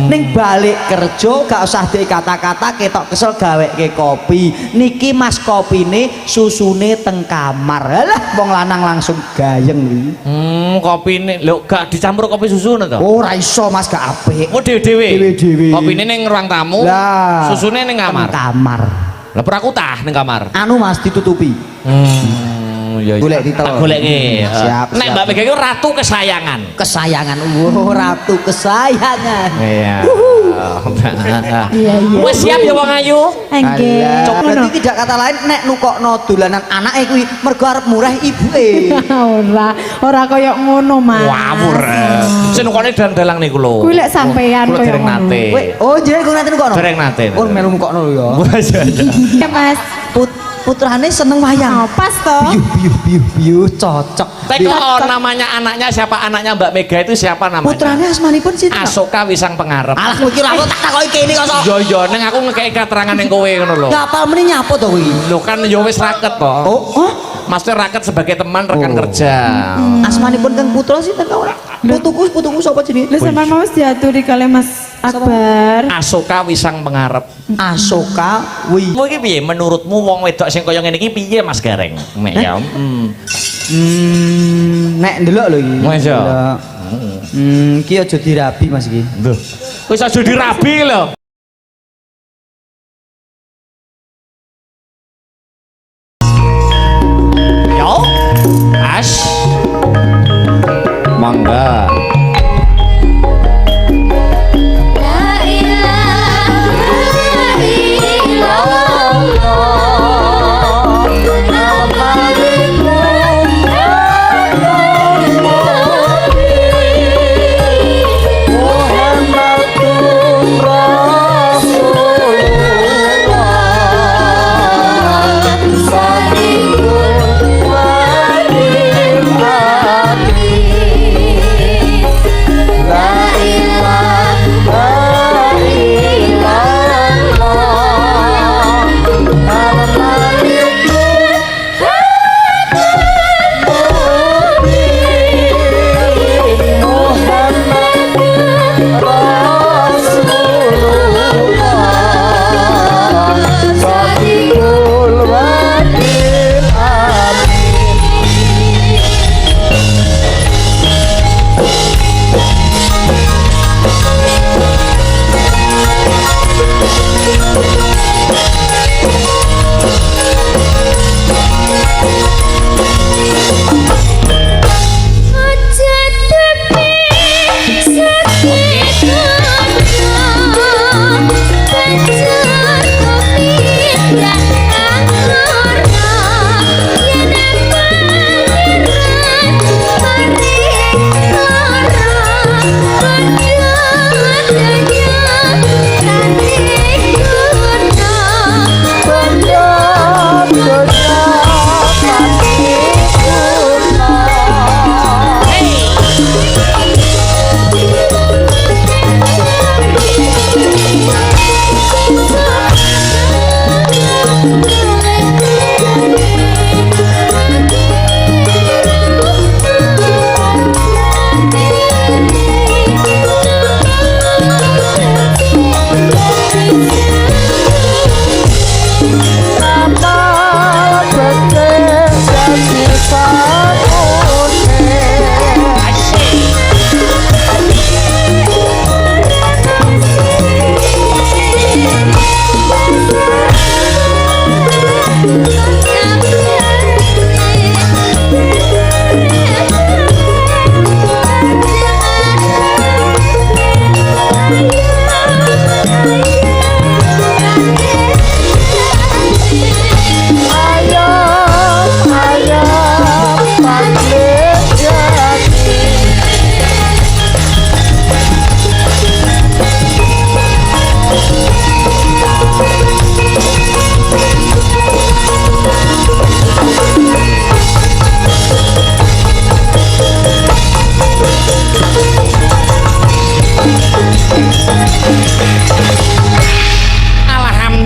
ning balik kerja gak usah dhek kata-kata ketok kesel gaweke kopi niki mas kopine susune teng kamar alah wong lanang langsung gayeng iki kopine lho gak dicampur kopi susu to ora iso mas gak apik oh dhewe-dhewe dhewe kopine ning ruang tamu susune ning kamar lah aku tah ning kamar anu mas ditutupi ya golek ditelur tak golekke siap nek Mbak Mega iku ratu kesayangan ratu kesayangan iya iya wis siap ya wong ayu nggih berarti tidak kata lain nek nukokno dolanan anake kuwi mergo arep murah ibuke ora kaya ngono mas wawur sing nukokne dalang niku lho kuwi lek sampean kaya ngono oh jenenge kok nate nukokno dereng nate oh melu nukokno lho ya ya mas putrane seneng wayang pas toh biu cocok teko namanya anaknya siapa anaknya Mbak Mega itu siapa namanya putrane asmanipun sinten Asoka Wisang Pengarep alah mikir aku tak takoki kene kok yo ning aku ngekeki keterangan ning kowe ngono lho ngapal meneh nyapo to kuwi lho kan yo wis raket to maksudnya raket sebagai teman rekan kerja asmanipun Kang Putra sinten ora putuku sapa jenenge lha sampean mau diaturi kali Mas Akbar Asoka Wisang Pengarep Asoka kowe iki piye menurutmu wong wedok sing kaya ngene iki piye Mas Gareng mek ya nek ndelok lho iki wis ya iki aja dirabi Mas iki lho wis aja dirabi lho yo as mangga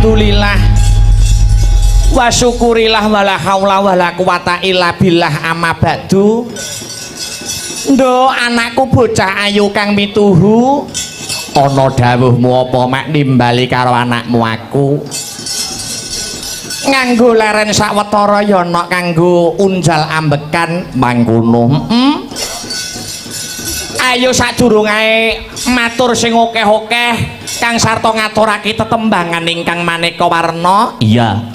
Alhamdulillah wa syukurillah wala haula wala quwata illa billah amma ba'du. Ndo anakku bocah ayu kang mituhu ana dawuhmu apa mak nimbali karo anakmu aku nganggo leren sawetara ya ana kanggo unjal ambekan mangkono. Ayo sadurunge matur sing akeh-akeh Kang Sarta ngaturake tetembangan ingkang maneka warna. Iya.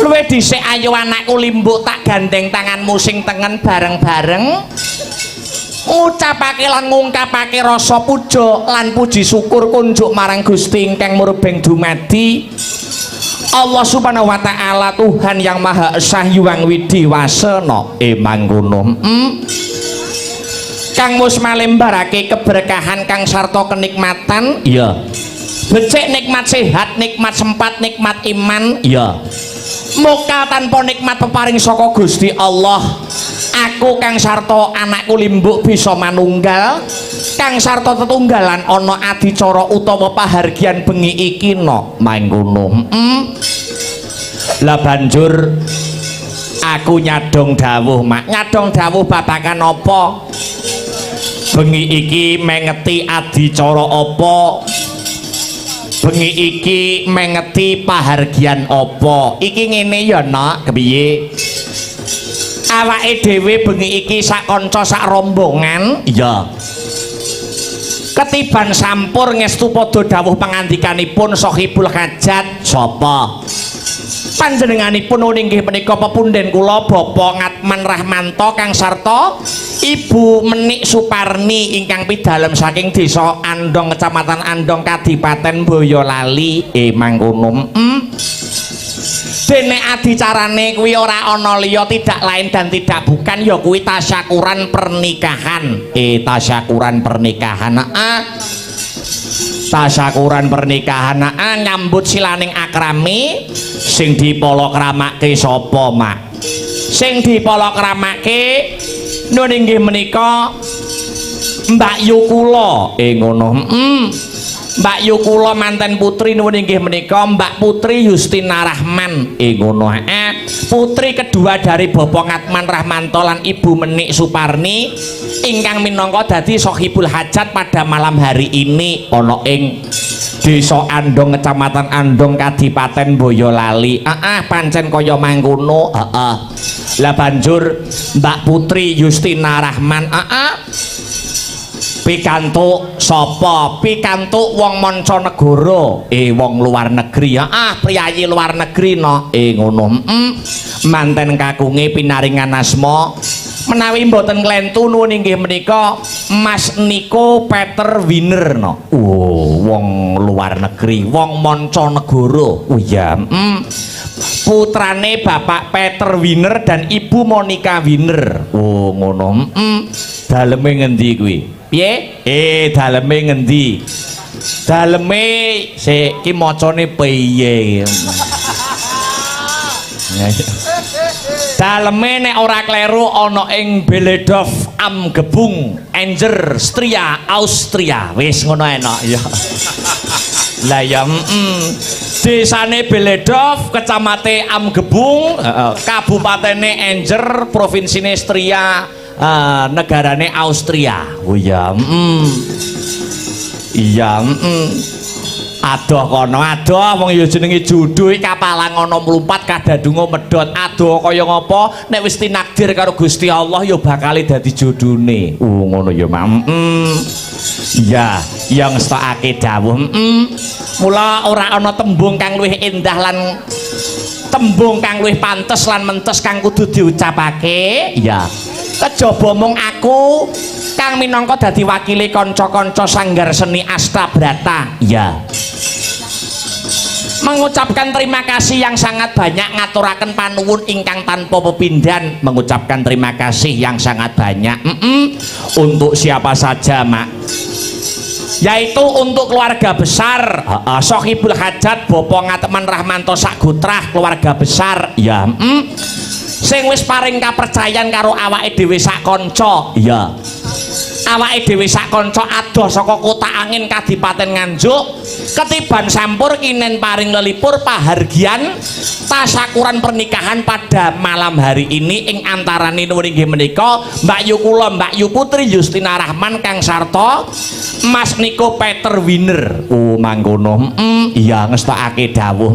Luwih dhisik ayo anakku limbuk tak gandeng tanganmu sing tengen bareng-bareng. Ngucapake lan ngungkapake rasa puja lan puji syukur kunjuk marang Gusti ingkang murbeng dumadi Allah Subhanahu wa taala Tuhan yang Maha Esa Hyang Widiwasana. Mangkono. Kang mus malembarake keberkahan Kang Sarta kenikmatan. Iya. Becik nikmat sehat, nikmat sempat, nikmat iman. Iya. Muka tanpa nikmat peparing saka Gusti Allah. Aku Kang Sarta anakku limbuk bisa manunggal. Kang Sarta tetunggalan ana adicara utawa pahargyan bengi iki no. Mangkono. Lah banjur aku nyadong dawuh mak. Nyadong dawuh babagan apa? Bengi iki mengeti adicara apa? Bengi iki mengeti pahargyan apa? Iki ngene ya nak, kepiye? Awake dhewe bengi iki sak kanca sak rombongan, iya. Ketiban sampur ngestu padha dawuh pangandikanipun Sohibul Hajat sapa? Panjenenganipun inggih menika pepunden kula Bapak Ngatman Rahmanto Kang Sarta Ibu Menik Suparni ingkang pidalem saking Desa Andong Kecamatan Andong Kadipaten Boyolali. Mangkono. Dene adicarane kuwi ora ana liya tidak lain dan tidak bukan ya kuwi tasyakuran pernikahan. Tasyakuran pernikahan. Tasyakuran pernikahan nyambut silaning akrami sing dipolokramake sapa mak? Sing dipolokramake nun inggih menika Mbak Yukula. Ngono. Mbak Yukula manten putri nuwun inggih menika Mbak Putri Yustina Rahman. Ngono. Putri kedua dari Bapak Ngatman Rahmanto lan Ibu Menik Suparni ingkang minangka dadi Sohibul Hajat pada malam hari ini ana ing Desa Andong Kecamatan Andong Kadipaten Boyolali. Pancen kaya mangkono. Lah banjur Mbak Putri Yustina Rahman pikantuk sapa? Pikantuk wong mancanegara. Wong luar negeri. Priyayi luar negeri no. Ngono. Manten kakunge pinaringan asma menawi mboten klentu nuwun inggih menika Mas Niko Peter Wiener no. Wong luar negeri, wong mancanegara. Iya. Putrane Bapak Peter Wiener dan Ibu Monica Wiener. Ngono. Daleme ngendi kuwi? Piye? Daleme ngendi? Daleme sik ki macane piye? Daleme nek ora kleru ana ing Beledov am Gebung Enger Stria Austria. Wis ngono enak ya. Lah ya desane Beledov kecamate am Gebung kabupatene Enger provinsine Stria negarane Austria. Iya. Iya. Adoh kono, adoh wong ya jenenge judul kapalang ana mlumpat kadadungo medhot. Adoh kaya ngapa nek wis tinakdir karo Gusti Allah ya bakal dadi jodhone. Ngono ya, Mam. Iya, yang ngestakake dawuh. Mula ora ana tembung kang luwih endah lan tembung kang luwih pantes lan mentes kang kudu diucapake. Iya. Kejaba mung aku kang minangka dadi wakile kanca-kanca sanggar seni Astabrata. Iya. Mengucapkan terima kasih yang sangat banyak, ngaturaken panuwun ingkang tanpa pepindhan. Mengucapkan terima kasih yang sangat banyak. Untuk siapa saja, Mak? Yaitu untuk keluarga besar Sohibul Hajat Bapak Ngatman Rahmanto Sagutrah, keluarga besar. Ya. Sing wis paring kapercayan karo awake dhewe sak kanca. Iya. awake dhewe sak kanca adoh saka kota angin Kadipaten Nganjuk ketiban sampur kinen paring lelipur pahargyan tasakuran pernikahan pada malam hari ini ing antarane nuwun inggih menika Mbak Yu kula Mbak Yu Putri Justina Rahman Kang Sarto Mas Niko Peter Winner mangkono iya ngestokake dawuh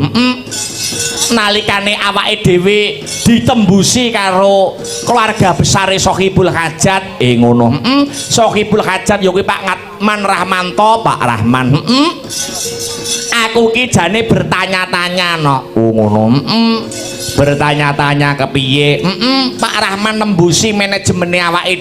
nalikane awake dhewe ditembusi karo keluarga besar Sohibul Hajat ngono Sohibul Hajat ya kuwi Pak Ngatman Rahmanto Pak Rahman aku ki jane bertanya-tanya no ngono bertanya-tanya kepiye Pak Rahman nembusi manajemen awake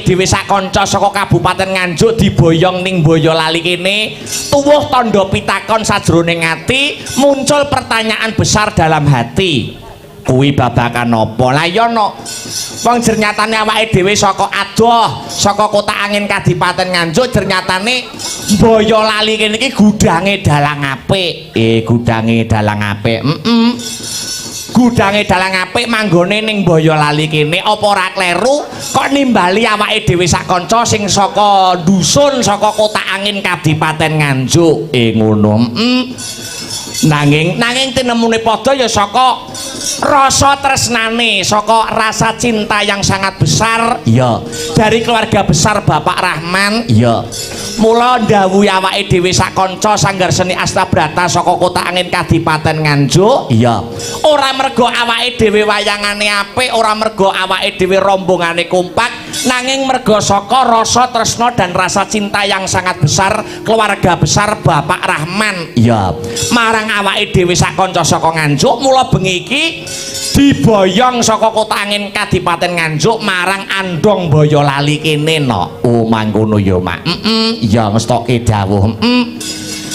dhewe sak kanca saka Kabupaten Nganjuk diboyong ning Boyolali kene tuwuh tandha pitakon sajroning ati muncul pertanyaan besar dalam hati kuwi babakan apa lah ya no wong jernyatane awake dhewe saka adoh saka kota angin Kadipaten Nganjuk jernyatane Boyolali kene iki gudange dalang apik gudange dalang apik gudange dalang apik manggone ning Boyolali kene apa ora kleru kok nimbali awake dhewe sak kanca sing saka dusun saka kota angin Kadipaten Nganjuk ngono nanging tinemune padha ya saka rasa tresnane saka rasa cinta yang sangat besar ya dari keluarga besar Bapak Rahman ya mula ndhawuhi awake dhewe sak kanca Sanggar Seni Astabrata saka kota angin Kadipaten Nganjuk ya ora mergo awake dhewe wayangane apik ora mergo awake dhewe rombongane kompak nanging mergo saka rasa tresna dan rasa cinta yang sangat besar keluarga besar Bapak Rahman ya marang awake dhewe sak kanca saka Nganjuk mula bengi iki diboyong saka kota angin Kadipaten Nganjuk marang Andong Boyolali kene no mangkono ya Mak ya ngestokke dawuh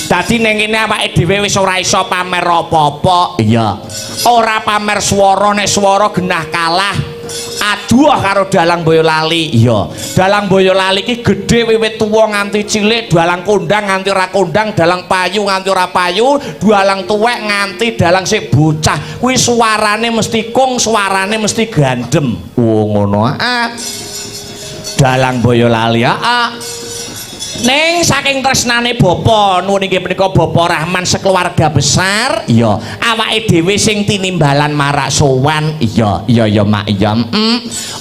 dadi ning kene awake dhewe wis ora iso pamer apa-apa ya ora pamer swara nek swara genah kalah aduh karo dalang Boyolali iya dalang Boyolali ki gedhe wiwit tuwa nganti cilik dalang kondang nganti ora kondang dalang payu nganti ora payu dalang tuwek nganti dalang sik bocah kuwi suarane mesti kung suarane mesti gandem ngono dalang Boyolali Neng saking tresnane bapa nuwun inggih menika Bapak Rahman sekeluarga besar iya awake dhewe sing tinimbalan marak sowan iya Mak iya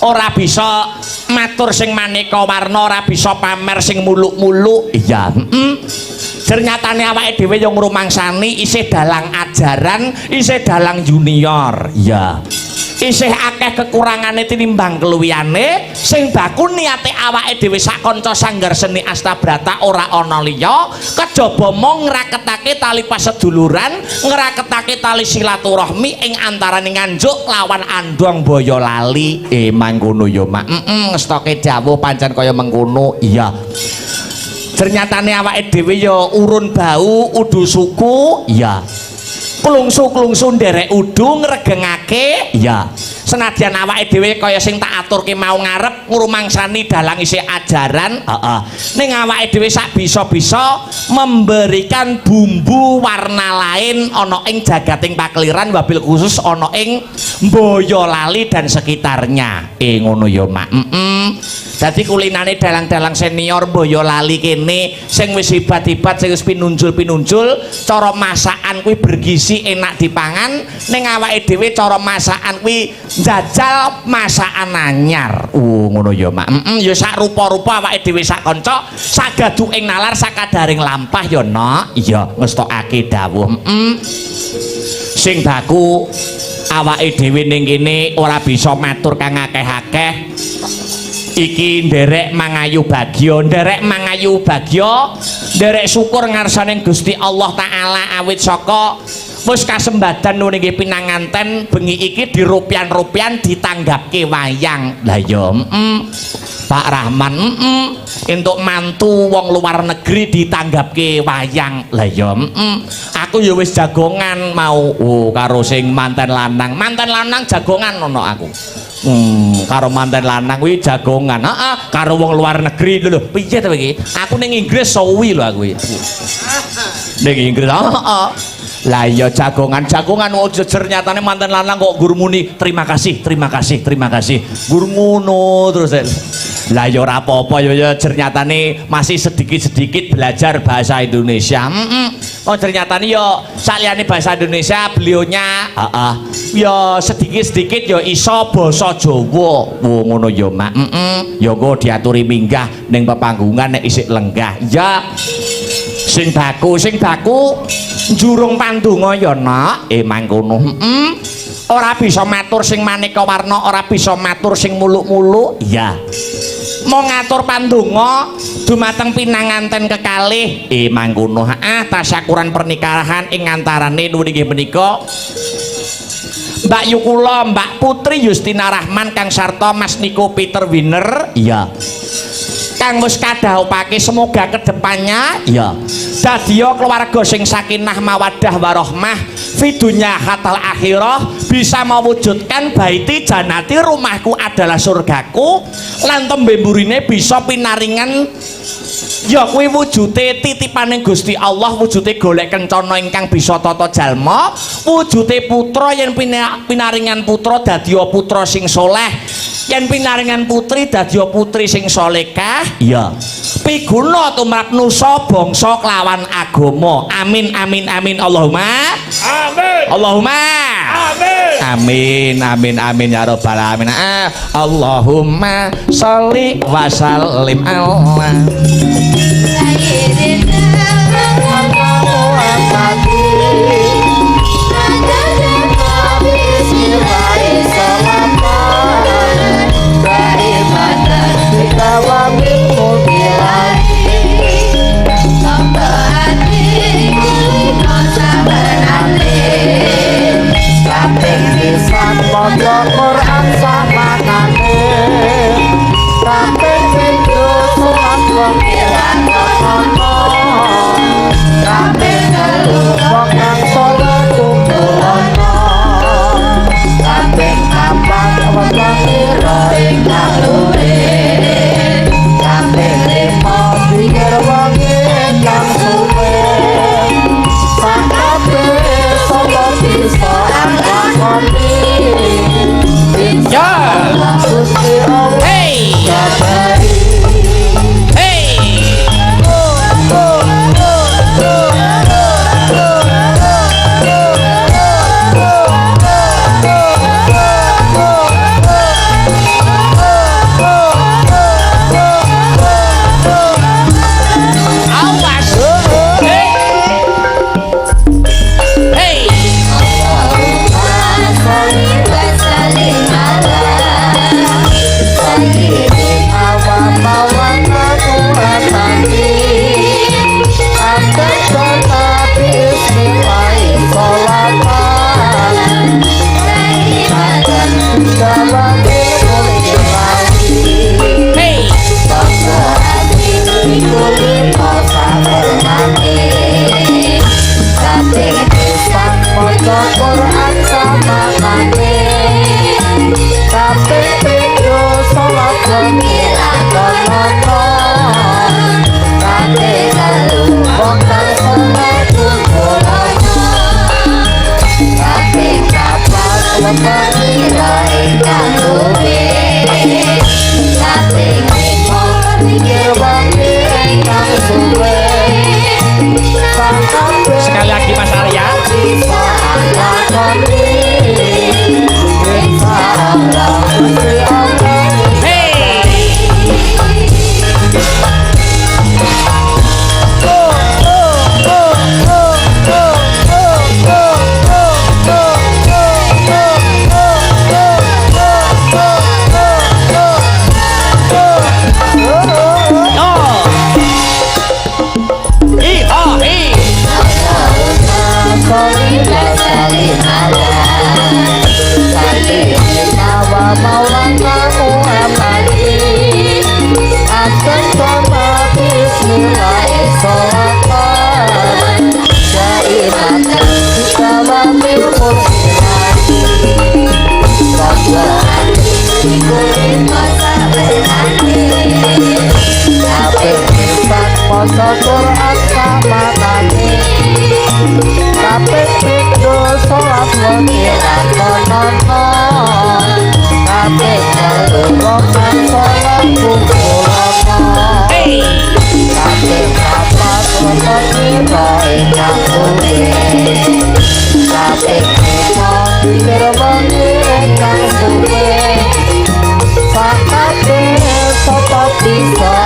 ora bisa matur sing maneka warna ora bisa pamer sing muluk-muluk iya ternyatane awake dhewe yo ngrumangsani isih dalang ajaran isih dalang junior iya isih akeh kekurangane tinimbang keluwihane sing baku niate awake dhewe sak kanca Sanggar Seni Astabrata ora ana liya kejaba mung ngraketake tali paseduluran ngraketake tali silaturahmi ing antaraning Nganjuk lawan Andong Boyolali mangkono ya Mak ngestoke dawuh pancen kaya mengkono iya ternyatane awake dhewe ya urun bau udu suku iya klungsu-klungsu nderek udu ngregengake ya senadyan awake dhewe kaya sing tak aturke mau ngarep ngrumangsani dalang isih ajaran ning awake dhewe sak bisa-bisa memberikan bumbu warna lain ana ing jagating pakliran wabil khusus ana ing Boyolali dan sekitarnya ngono ya Mak dadi kulinane dalang-dalang senior Boyolali kene sing wis hebat-hebat sing wis pinunjul-pinunjul cara masakan kuwi bergizi enak dipangan ning awake dhewe cara masakan kuwi njajal masakan anyar ngono ya Mak ya sak rupa-rupa awake dhewe sak kanca sagaduking nalar sakadaring lampah ya Nok iya ngestokake dawuh sing baku awake dhewe ning kene ora bisa matur kang akeh-akeh iki nderek mangayu bagya nderek syukur ngarsaning Gusti Allah Ta'ala awit saka wis kasembadan nuwun inggih pinanganten bengi iki dirupian-rupian ditanggapke wayang lah ya Pak Rahman entuk mantu wong luar negeri ditanggapke wayang lah ya aku ya wis jagongan mau karo sing manten lanang jagongan ono aku karo manten lanang kuwi jagongan karo wong luar negeri lho piye to iki aku ning Inggris suwi lho aku ning Inggris lah iya jagongan ternyatane manten lanang kok gur muni terima kasih gur ngono terus Lah ya ora apa-apa ya ternyatane masih sedikit-sedikit belajar bahasa Indonesia. Oh ternyatane ya saliyane bahasa Indonesia beliaunya ya sedikit-sedikit ya iso basa Jawa. Wo ngono ya Mak. Ya engko diaturi minggah ning pepanggungan nek isih lenggah. Ya sing baku njurung pandonga ya Nak. Mangkono. Ora bisa matur sing maneka warna, ora bisa matur sing muluk-muluk. Iya. Mau ngatur pandonga dumateng pinanganten kekalih mangkono tasyakuran pernikahan ing antarane nuwun inggih menika Mbak Yukula Mbak Putri Yustina Rahman Kang Sarto Mas Niko Peter Winner iya kang wis kadhawuhake semoga kedepannya iya dadiya keluarga sing sakinah mawaddah warahmah fidunya hatal akhirah bisa mewujudkan baiti janati rumahku adalah surgaku lan tembe mburine bisa pinaringan ya kuwi wujude titipaning Gusti Allah wujude golek kencana ingkang bisa tata jalma wujude putra yen pinaringan putra dadiya putra sing soleh yen pinaringan putri dadiya putri sing solehah iya piguna tumrap nusa bangsa kelawan agama amin amin amin Allahumma amin Allahumma amin amin amin ya rabbal alamin Allahumma sholli wa sallim ala Quran sama nane sampai video sholat pengiran kono sampai ngelubok yang sholat kumpulono sampai kapan wajahiro ingkang luwe sampai limo pikir wangi yang suwe sakabe sholat bisa angkat kopi hey hey awas hey Quran sama nane tapi video sholat pengiran kono tapi ngelubok yang sholat kumpulono tapi kapan pengira ingkang luwe tapi ngiko pikir wangi ingkang suwe sekali lagi Mas Arya Quran sama nane tapi video sholat pengiran kono kabeh karo salah kumpulana kabeh apa kota kita ingkang suwe kabeh kita dirwangi ingkang suwe sakabeh sapa bisa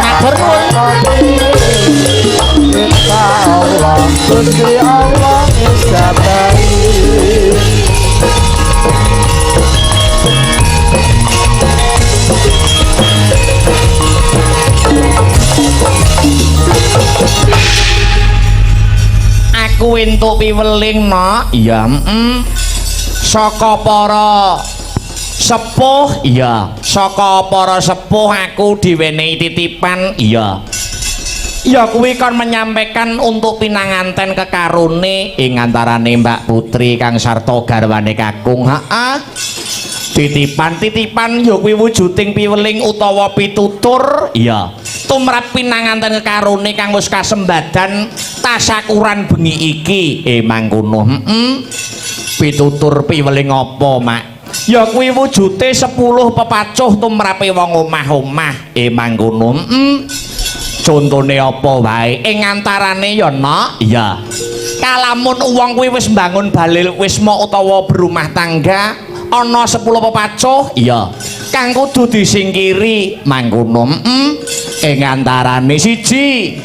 Insya Allah Gusti Allah ijabahi aku entuk piweling no iya saka para sepuh iya saka para sepuh aku diwenehi titipan iya ya kuwi kon menyampaikan untuk pinanganten kekarune ing antarane Mbak Putri kang sarta garwane kakung titipan ya kuwi wujuding piweling utawa pitutur iya tumrap pinanganten kekarune kang wis kasembadan tasakuran bengi iki mangkono pitutur piweling apa mak ya kuwi wujude 10 pepacuh tumrape wong omah-omah mangkono contone apa wae ing antarane ya no iya kalamun wong kuwi wis mbangun balil wisma utawa berumah tangga ana 10 pepacuh iya kang kudu disingkiri mangkono ing antarane siji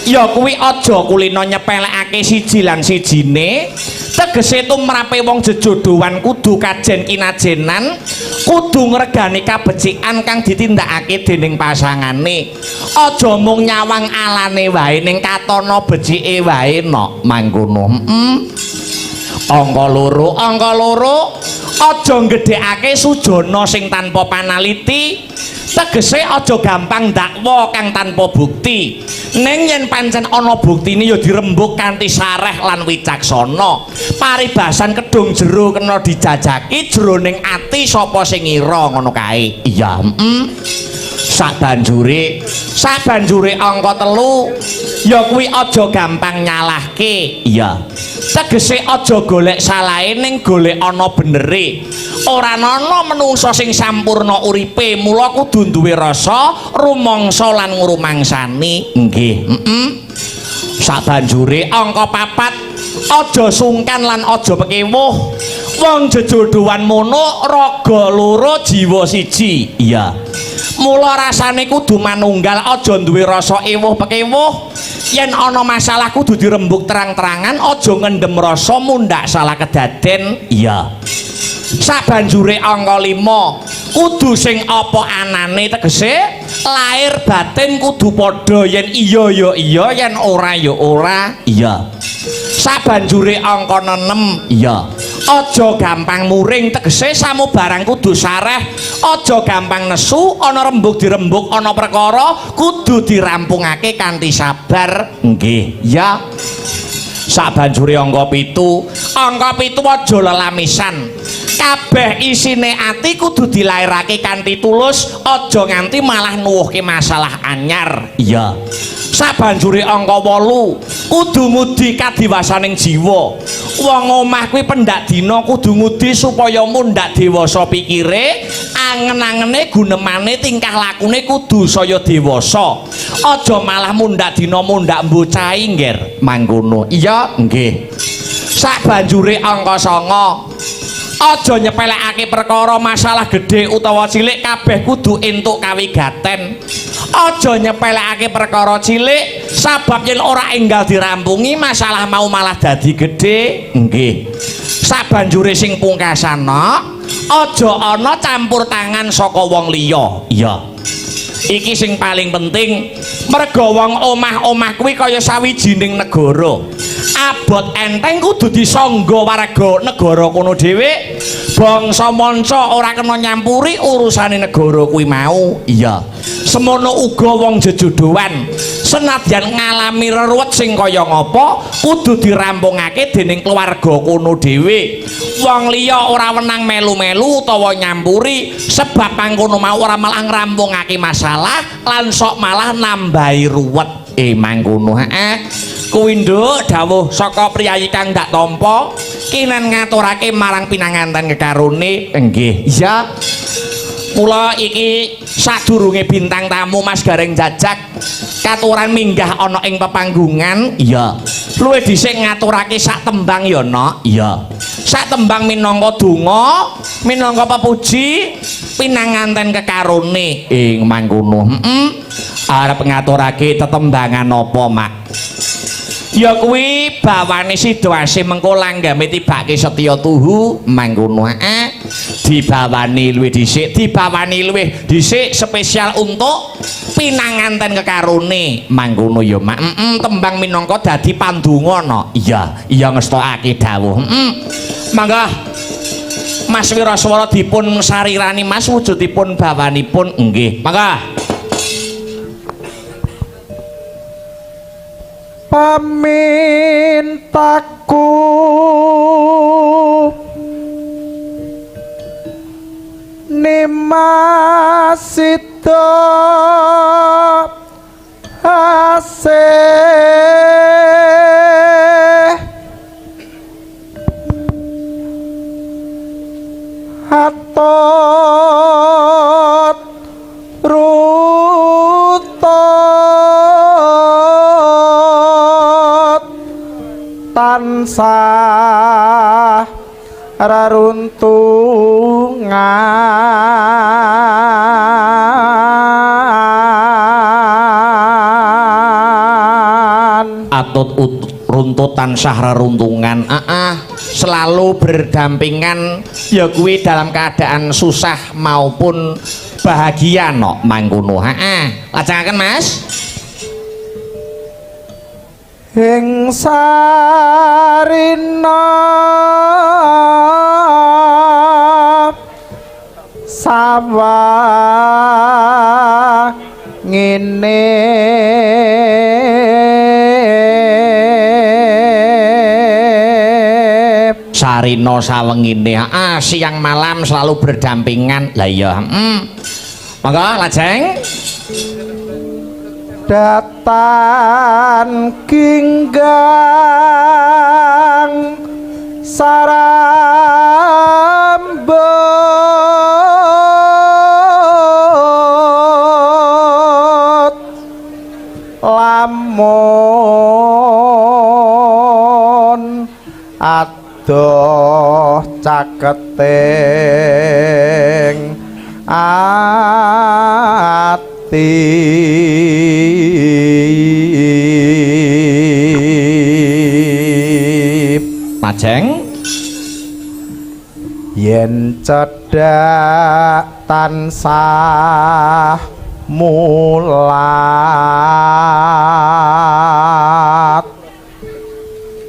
ya kuwi aja kulino nyepelekake siji lan sijine tegese tumrape wong jejodohan kudu kajen kinajenan kudu ngregani kabecikan kang ditindakake dening pasangane aja mung nyawang alane wae ning katana becike wae no mangkono angka loro aja gedhekake sujana sing tanpa panaliti tegese aja gampang dakwa kang tanpa bukti ning yen pancen ana buktine ya dirembuk kanthi sareh lan wicaksana paribasan kedung jero kena dijajaki jroning ati sapa sing ngira ngono kae iya sabanjure angka 3 ya kuwi aja gampang nyalahke iya tegese aja golek salahe ning golek ana benere ora ana menungsa sing sampurna uripe mula kudu duwe rasa rumangsa lan ngrumangsani nggih sabanjure angka 4 aja sungkan lan aja pekewuh wong jejodohan mono raga loro jiwa siji iya mula rasane kudu manunggal aja duwe rasa ewuh pekewuh yen ana masalah kudu dirembuk terang-terangan aja ngendhem rasa mundhak salah kedaden iya sabanjure angka 5 kudu sing apa anane tegese lahir batin kudu padha yen iya ya iya yen ora ya ora iya sabanjure angka 6 iya aja gampang muring tegese samu barang kudu sareh aja gampang nesu ana rembug dirembuk ana perkara kudu dirampungake kanthi sabar nggih ya sabanjure angka 7 aja lelamisan kabeh isine ati kudu dilairake kanthi tulus aja nganti malah nuwuhke masalah anyar iya sabanjure angka 8 kudu ngudi kadiwasaning jiwa wong omah kuwi pendak dina kudu ngudi supaya mundhak dewasa pikire angen-angene gunemane tingkah lakune kudu saya dewasa aja malah mundhak dina mundhak mbocahi ngger mangkono iya nggih sabanjure angka 9 aja nyepelekake perkara masalah gede utawa cilik kabeh kudu entuk kawigaten aja nyepelekake perkara cilik sabab yen ora enggal dirampungi masalah mau malah dadi gede nggih sabanjure sing pungkasana aja ana campur tangan saka wong liya iya iki sing paling penting merga wong omah-omah kuwi kaya sawijining negara abot enteng kudu disangga warga negara kono dhewe bangsa manca ora kena nyampuri urusane negara kuwi mau iya semono uga wong jejodohan senadyan ngalami reruwet sing kaya ngapa kudu dirampungake dening keluarga kono dhewe wong liya ora wenang melu-melu utawa nyampuri sebab mangkono mau ora malah ngrampungake masalah lan sok malah nambahi ruwet mangkono kuwi nduk dawuh saka priyayi kang ndak tampa kinen ngaturake marang pinanganten kekarone nggih iya Mula iki sadurunge bintang tamu Mas Gareng Jajak katuran minggah ana ing pepanggungan, iya. Luwih dhisik ngaturake sak tembang ya, Nok. Iya. Sak tembang minangka donga, minangka pepuji pinanganten kekarone ing mangkono. Arep ngaturake tetembangan apa, Mak? Ya kuwi bawane situasi mengko langgame tibake Setya Tuhu mangkono dibawani luwih dhisik spesial untuk pinanganten kekarone mangkono ya Mak. Tembang minangka dadi pandonga no. Iya ngestokake dawuh. Mangga Mas Wiraswara dipun sarirani Mas wujudipun bawanipun nggih. Mangga pamintaku nimasita asih atot tansah raruntungan atut runtutan tansah reruntungan selalu berdampingan ya kuwi dalam keadaan susah maupun bahagia no mangkono lajengaken Mas ing sarina sawah ngene sarina sawengine siang malam selalu berdampingan lah ya monggo lajeng datan kinggang sarambut lamun adoh caketing Majeng yen cedhak tansah mulat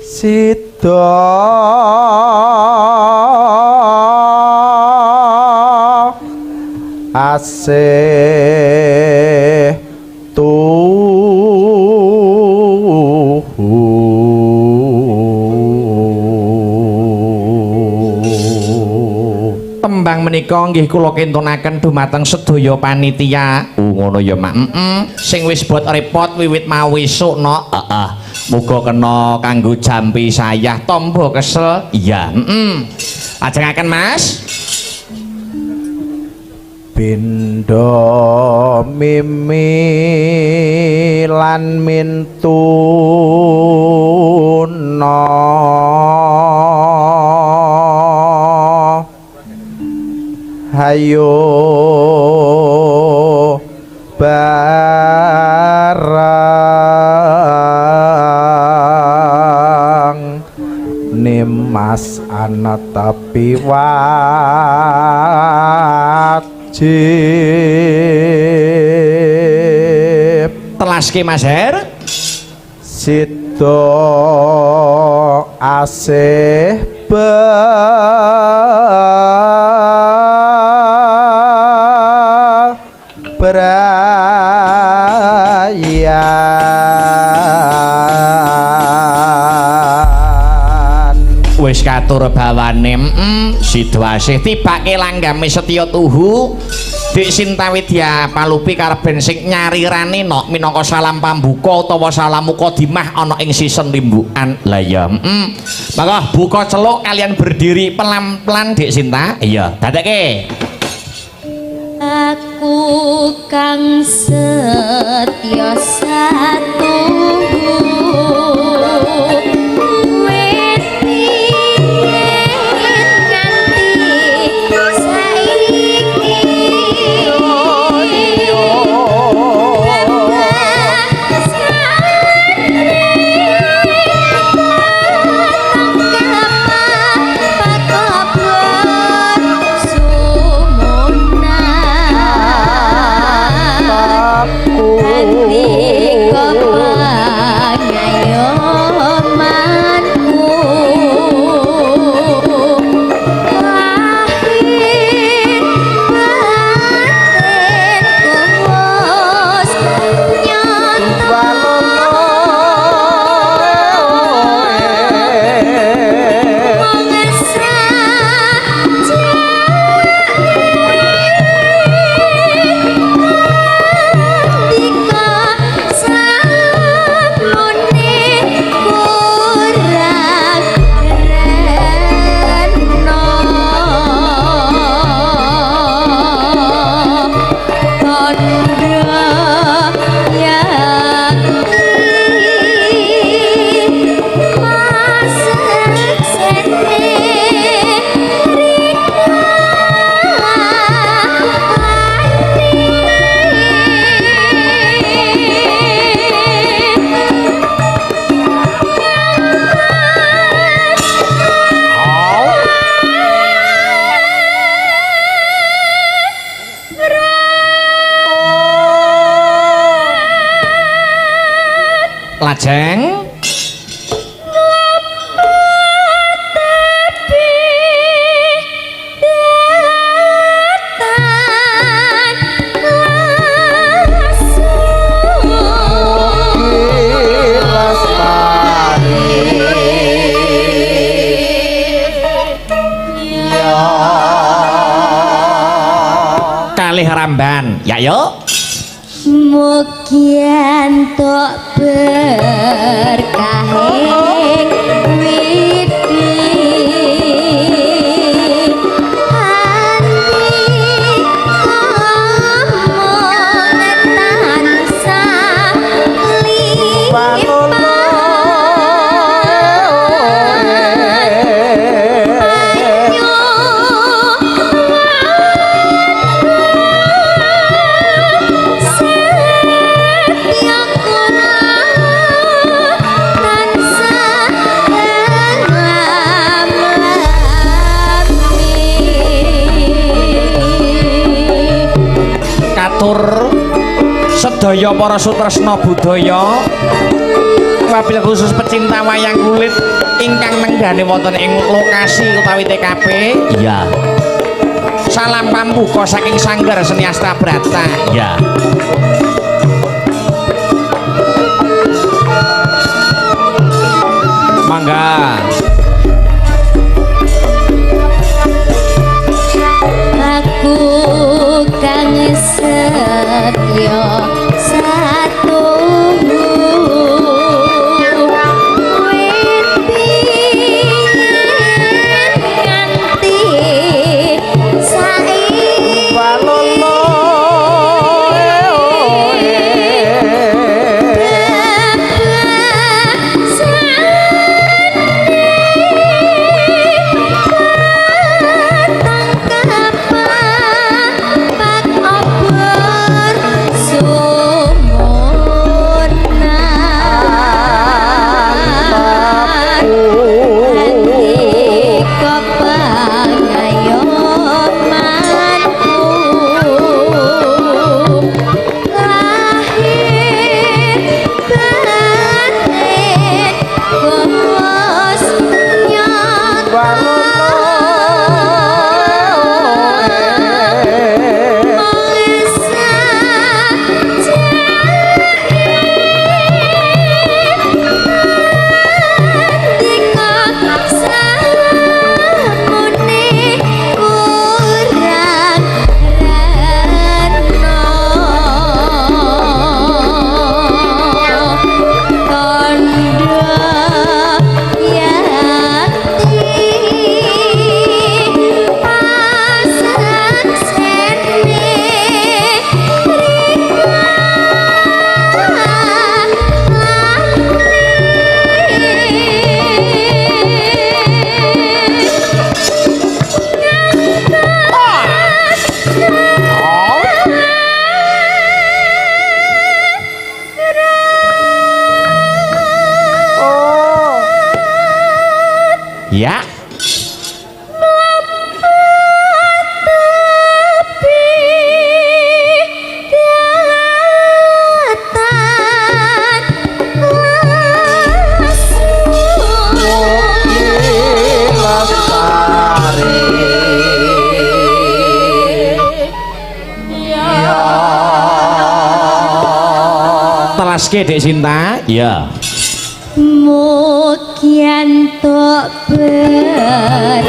sida asih tembang menika nggih kula kentunaken dumateng sedaya panitia ngono ya Mak sing wis bot repot wiwit mau esuk no muga kena kanggo jampi sayah tombo kesel iya ajengaken Mas pindha mimi lan mintuna hayo barang nimas ana tapi wajib telaske Mas Her sida asih brayan wis katur bawane situasi tibake langgame Setya Tuhu Dik Sinta Widya Palupi karben sing nyarirane nok minangka salam pambuka utawa salam mukadimah ana ing sisen limbukan lah ya maka buka celuk kalian berdiri pelan-pelan Dik Sinta iya dadekke aku kang setya satu wit nganti saiki lajeng kalih ramban ya yuk mugi entuk berkahing widi ati omong tansah katur sedaya para sutresna budaya wabil khusus pecinta wayang kulit ingkang nenggane wonten ing lokasi utawi TKP iya salam pambuka saking Sanggar Seni Astabrata iya mangga aku kang setya satu wit nganti saiki so Ya. Telaske Dek Sinta. Ya. Mugian tok berkahing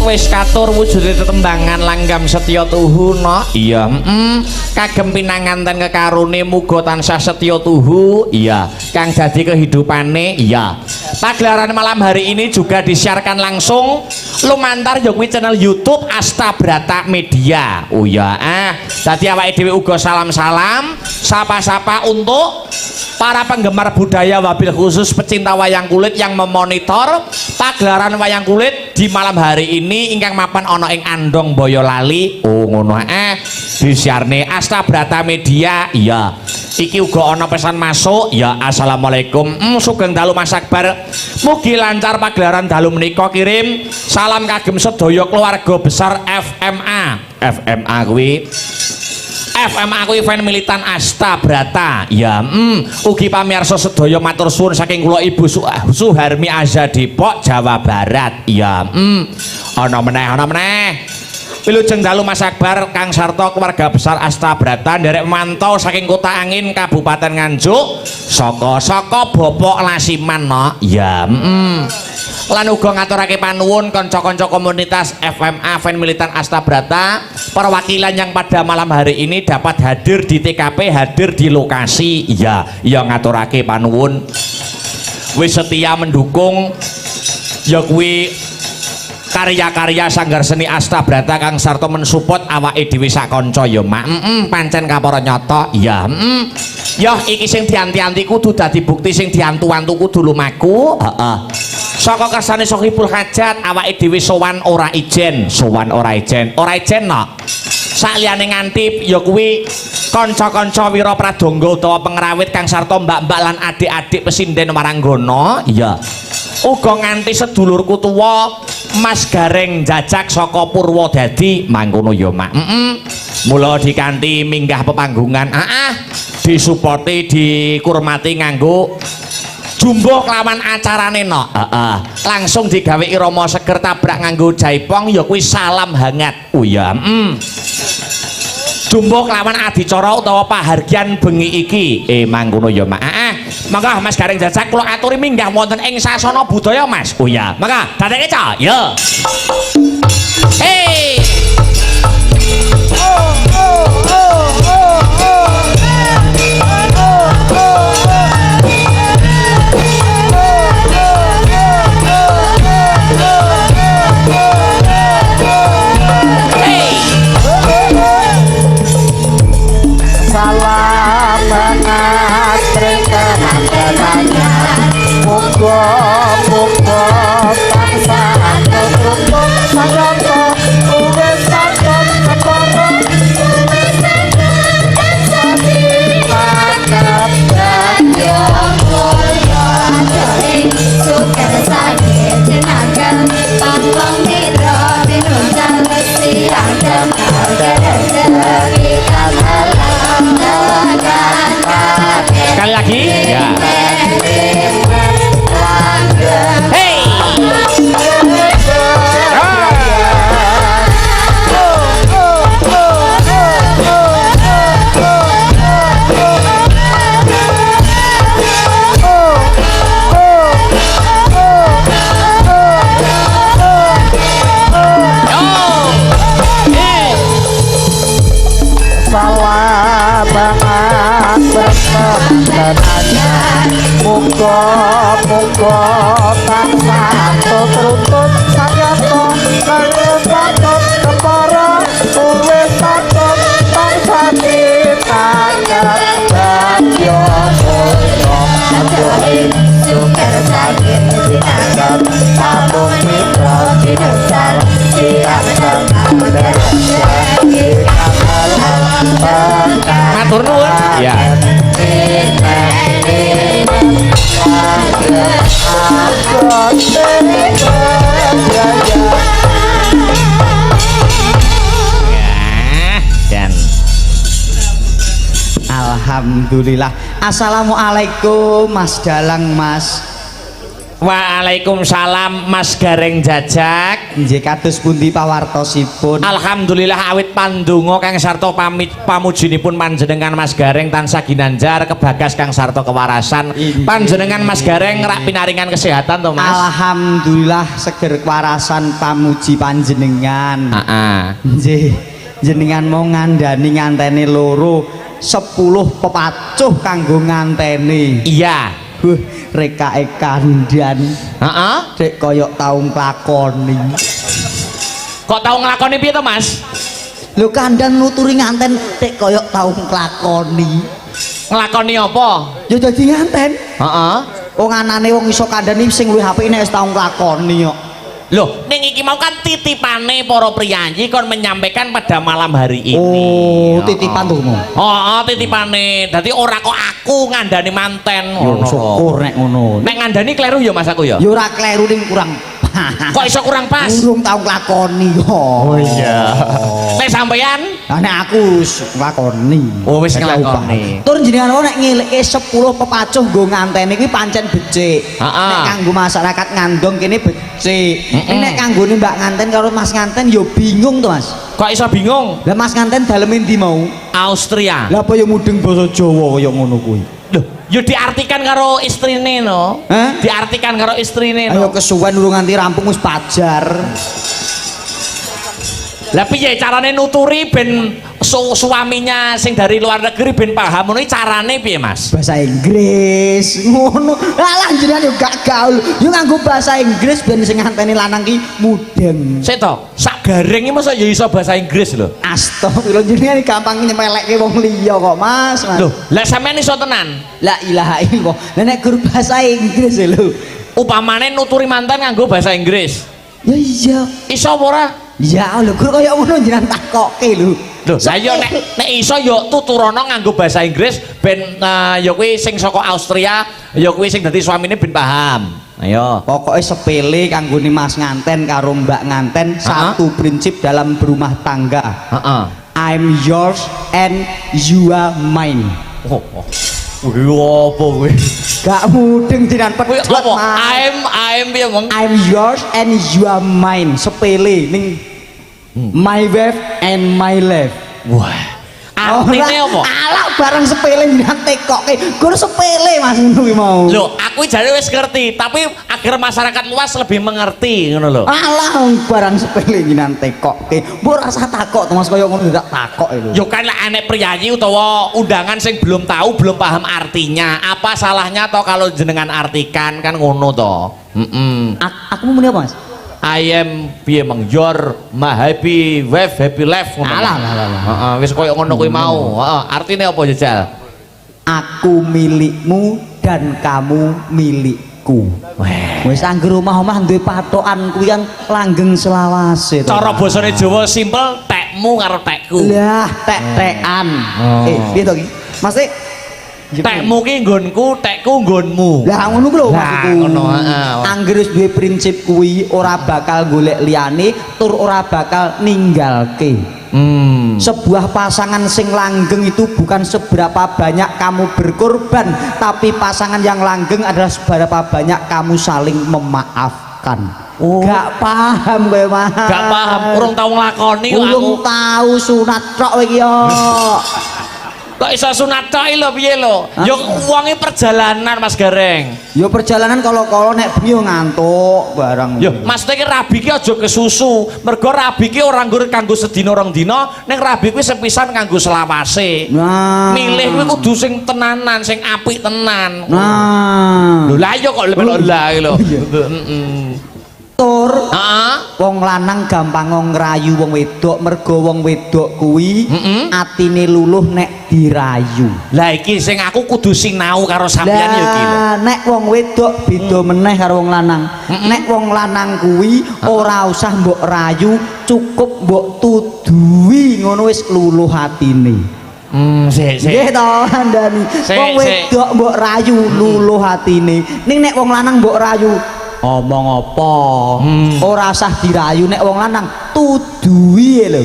wis katur wujude tetembangan langgam setya tuhu no. Iya, kagem pinanganten kekarune muga tansah setya tuhu. Iya, kang dadi kehidupane. Iya. Pagelaran malam hari ini juga disiarkan langsung lumantar ya kuwi channel YouTube Astabrata Media. Oh ya, dadi awake dhewe uga salam-salam, sapa-sapa untuk para penggemar budaya wabil khusus pecinta wayang kulit yang memonitor pagelaran wayang kulit di malam hari ini ingkang mapan ana ing Andong Boyolali. Oh ngono disiarne Astabrata Media. Iya. Iki uga ana pesan masuk. Ya assalamualaikum. Sugeng dalu Mas Akbar. Mugi lancar pagelaran dalu menika. Kirim salam kagem sedaya keluarga besar FMA. FMA kuwi fan militan Astabrata. Ya, ugi pamirsa sedaya matur suwun saking kula Ibu Suharmi Azza Depok, Jawa Barat. Ya, ana meneh. Wilujeng dalu Mas Akbar Kang Sarto keluarga besar Astabrata nderek mantau saking Kota Angin Kabupaten Nganjuk saka Bapak Lasiman no. Ya, lan uga ngaturake panuwun kanca-kanca komunitas FMA fan militan Astabrata perwakilan yang pada malam hari ini dapat hadir di TKP, hadir di lokasi. Ya ngaturake panuwun wis setia mendukung ya kuwi karya-karya Sanggar Seni Astabrata Kang Sarto mensupport awake dhewe sak kanca ya Mak. Pancen kapara nyata. Ya ya iki sing dianti-anti kudu dadi bukti, sing diantu-antu kudu lumaku. Heeh. Saka kersane Sohibul Hajat awake dhewe sowan ora ijen no. Sakliyane ngantip ya kuwi kanca-kanca Wira Pradangga utawa pengrawit Kang Sarto, mbak-mbak lan adik-adik pesinden Waranggana. Iya. Uga nganti sedulurku tuwa Mas Gareng Jajak saka Purwodadi mangkono ya Mak. Mula dikanthi minggah pepanggungan disupport dikurmati nganggo jumbo kelawan acarane no. Langsung digawe irama seger tabrak nganggo jaipong ya kuwi salam hangat. Oh ya. Jumbo kelawan adicara utawa pahargyan bengi iki. Mangkono ya Mak. Mangga Mas Gareng Jajak kula aturi minggah wonten ing sasana budaya Mas. Oh ya. Mangga dadeke ca. Ya. Hey. Sekali lagi ya. Hey. panjenengan muga muga tansah terutut sagyata lan patut kepara wis patut tansah ditakat bagya mulya Adoi suker sakit dinakat Tabung mitra dinusar Siap dan Matur nuwun. Ya. Dan Alhamdulillah. Assalamualaikum Mas Dalang Mas. Waalaikumsalam Mas Gareng Jajak. Nggih kados pundi pawartosipun? Alhamdulillah awit pandonga kang sarta pamujinipun panjenengan Mas Gareng tansah ginanjar kebagas kang sarta kewarasan. Panjenengan Mas Gareng rak pinaringan kesehatan to Mas? Alhamdulillah seger kewarasan pamuji panjenengan. Heeh. Nggih, jenengan mau ngandani nganteni loro 10 pepacuh kanggo nganteni. Iya. Rekake kandan. Heeh. Dek koyok tau nglakoni. Kok tau nglakoni piye to Mas? Lho kandan nuturi nganten dek koyok tau nglakoni. Nglakoni apa? Ya dadi nganten. Heeh. Wong anane wong iso kandhani sing luwih apik nek wis tau nglakoni kok. Loh, ning iki mau kan titipane para priyayi kon menyampaikan pada malam hari ini. Oh, titipan tuh mau. Oh, titipane. Dadi ora kok aku ngandani manten Yo ngono. syukur nek ngono. Nek ngandani kleru ya Mas aku ya. Ya ora kleru ning kurang. Kok iso kurang pas? Urung tau nglakoni kok. Oh iya. Nek sampean Lah nek aku wis nglakoni. Oh, wis nglakoni. Tur jenengan nek ngilike 10 pepacuh nggo nganteni kuwi pancen becik. Heeh. Nek kanggo masyarakat ngandong kene becik. Nek kanggone Mbak nganten karo Mas nganten ya bingung to Mas. kok iso bingung? Lah Mas nganten dalem endi mau? Austria. Lah apa ya mudeng basa Jawa kaya ngono kuwi? Loh, ya diartikan karo istrine no. Hah? Diartikan karo istrine Ayo no. kesuwen urung nganti rampung wis pajar. Lah piye carane nuturi ben suaminya sing dari luar negeri ben paham ngono carane piye Mas? Bahasa Inggris ngono. Lah jenengan yo gak gaul. Yo nganggo bahasa Inggris ben sing nganteni lanang ki mudeng. Sik to, sak gareng iki masa ya iso bahasa Inggris lho. Astagfirullah jenengan gampang nyepelekke wong liya kok Mas. Loh, lah sampean iso tenan. La ilaha illallah. Lah nek guru bahasa Inggris lho. Upamane nuturi mantan nganggo bahasa Inggris. Ya iya. Iso apa ora? Ya Allah guru kaya ngono jenengan takokke lho. Loh, lah yo nek iso yo tuturono nganggo bahasa Inggris ben ya kuwi sing saka Austria, ya kuwi sing dadi suamine ben paham. Ayo. Pokoknya sepele kanggone Mas nganten karo Mbak nganten satu prinsip dalam berumah tangga. Heeh. I'm yours and you are mine. Oh. Kuwi apa kuwi? Gak mudeng jenengan Kuwi pedhot. apa? Mas. I'm piye mong? I'm yours and you are mine. Sepele ning my wife and my life. Wah. Artine apa? Alah barang sepele jenengan tekokke. Guru sepele Mas ngono kuwi mau. Loh, aku jare wis ngerti, tapi agar masyarakat luas lebih mengerti ngono lho. Alah barang sepele jenengan tekokke. Mbok rasa takok to Mas kaya ngono ndak takok lho. Yo kan lek anek priyayi utawa undangan sing belum tahu, belum paham artinya. Apa salahnya toh kalau jenengan artikan kan ngono toh. Aku mau muni apa Mas? I am piye mang your my happy wife happy life ngono. Alah. Heeh, wis koyo ngono kuwi mau. Heeh, artine apa jajal? Aku milikmu dan kamu milikku. Wis angger omah-omah duwe patokan kuwi kan langgeng selawase. Cara basane Jawa simpel tekmu karo tekku. Lah tek-tekan. Piye to iki? Mas Tekmu ki nggonku, tekku nggonmu. lah ngono ku lho Lah, maksudku. ngono, heeh. Angger wis duwe prinsip kuwi ora bakal golek liyane tur ora bakal ninggalke. Sebuah pasangan sing langgeng itu bukan seberapa banyak kamu berkorban, tapi pasangan yang langgeng adalah seberapa banyak kamu saling memaafkan. Gak paham kowe Mas. Gak paham, urung tau nglakoni kok aku. Urung tahu sunat tok iki yo. Kok iso sunat tok lho piye lho? Ya wonge perjalanan Mas Gareng. Ya perjalanan kala-kala nek bengi ngantuk barang. Ya, maksudnya ki rabi ki aja kesusu. Mergo rabi ki ora nggur kanggo sedina rong dina, ning rabi kuwi sepisan kanggo selawase. Nah. Milih kuwi kudu sing tenanan, sing apik tenan. Nah. Lho lah ya kok melok lah lho. Heeh. Tur Heeh. wong lanang gampang ngrayu wong wedok mergo wong wedok kuwi atine luluh nek dirayu. Lah iki sing aku kudu sinau karo sampeyan ya iki lho. Lah nek wong wedok beda meneh karo wong lanang. Nek wong lanang kuwi ora usah mbok rayu, cukup mbok tudui ngono wis luluh atine. Sik. Nggih to, Andani. Sik, Wong wedok mbok rayu luluh atine. Ning nek wong lanang mbok rayu omong apa? Ora usah dirayu nek wong lanang tudui lho.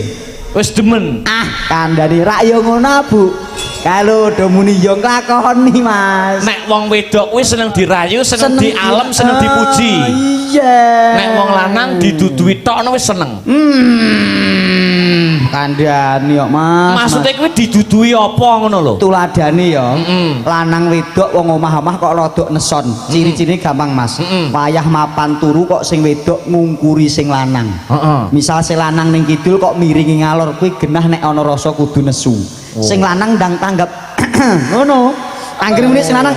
Wis demen. Ah, kandhane rak ya ngono, Bu. Kalau do muni yo nglakoni, Mas. Nek wong wedok kuwi seneng dirayu, seneng dialem, seneng dipuji. Iya. Nek wong lanang didudui tok wis seneng. Kandhane yo, Mas. Maksudnya kuwi didudui apa ngono lho? Tuladane ya, lanang wedok wong omah-omah kok rodok neson. Ciri-cirine gampang, Mas. Wayah mapan turu kok sing wedok ngungkuri sing lanang. Misal sing lanang ning kidul kok miringi ngalor kuwi genah nek ana rasa kudu nesu. Sing lanang ndang tanggap ngono. Anggere muni sing lanang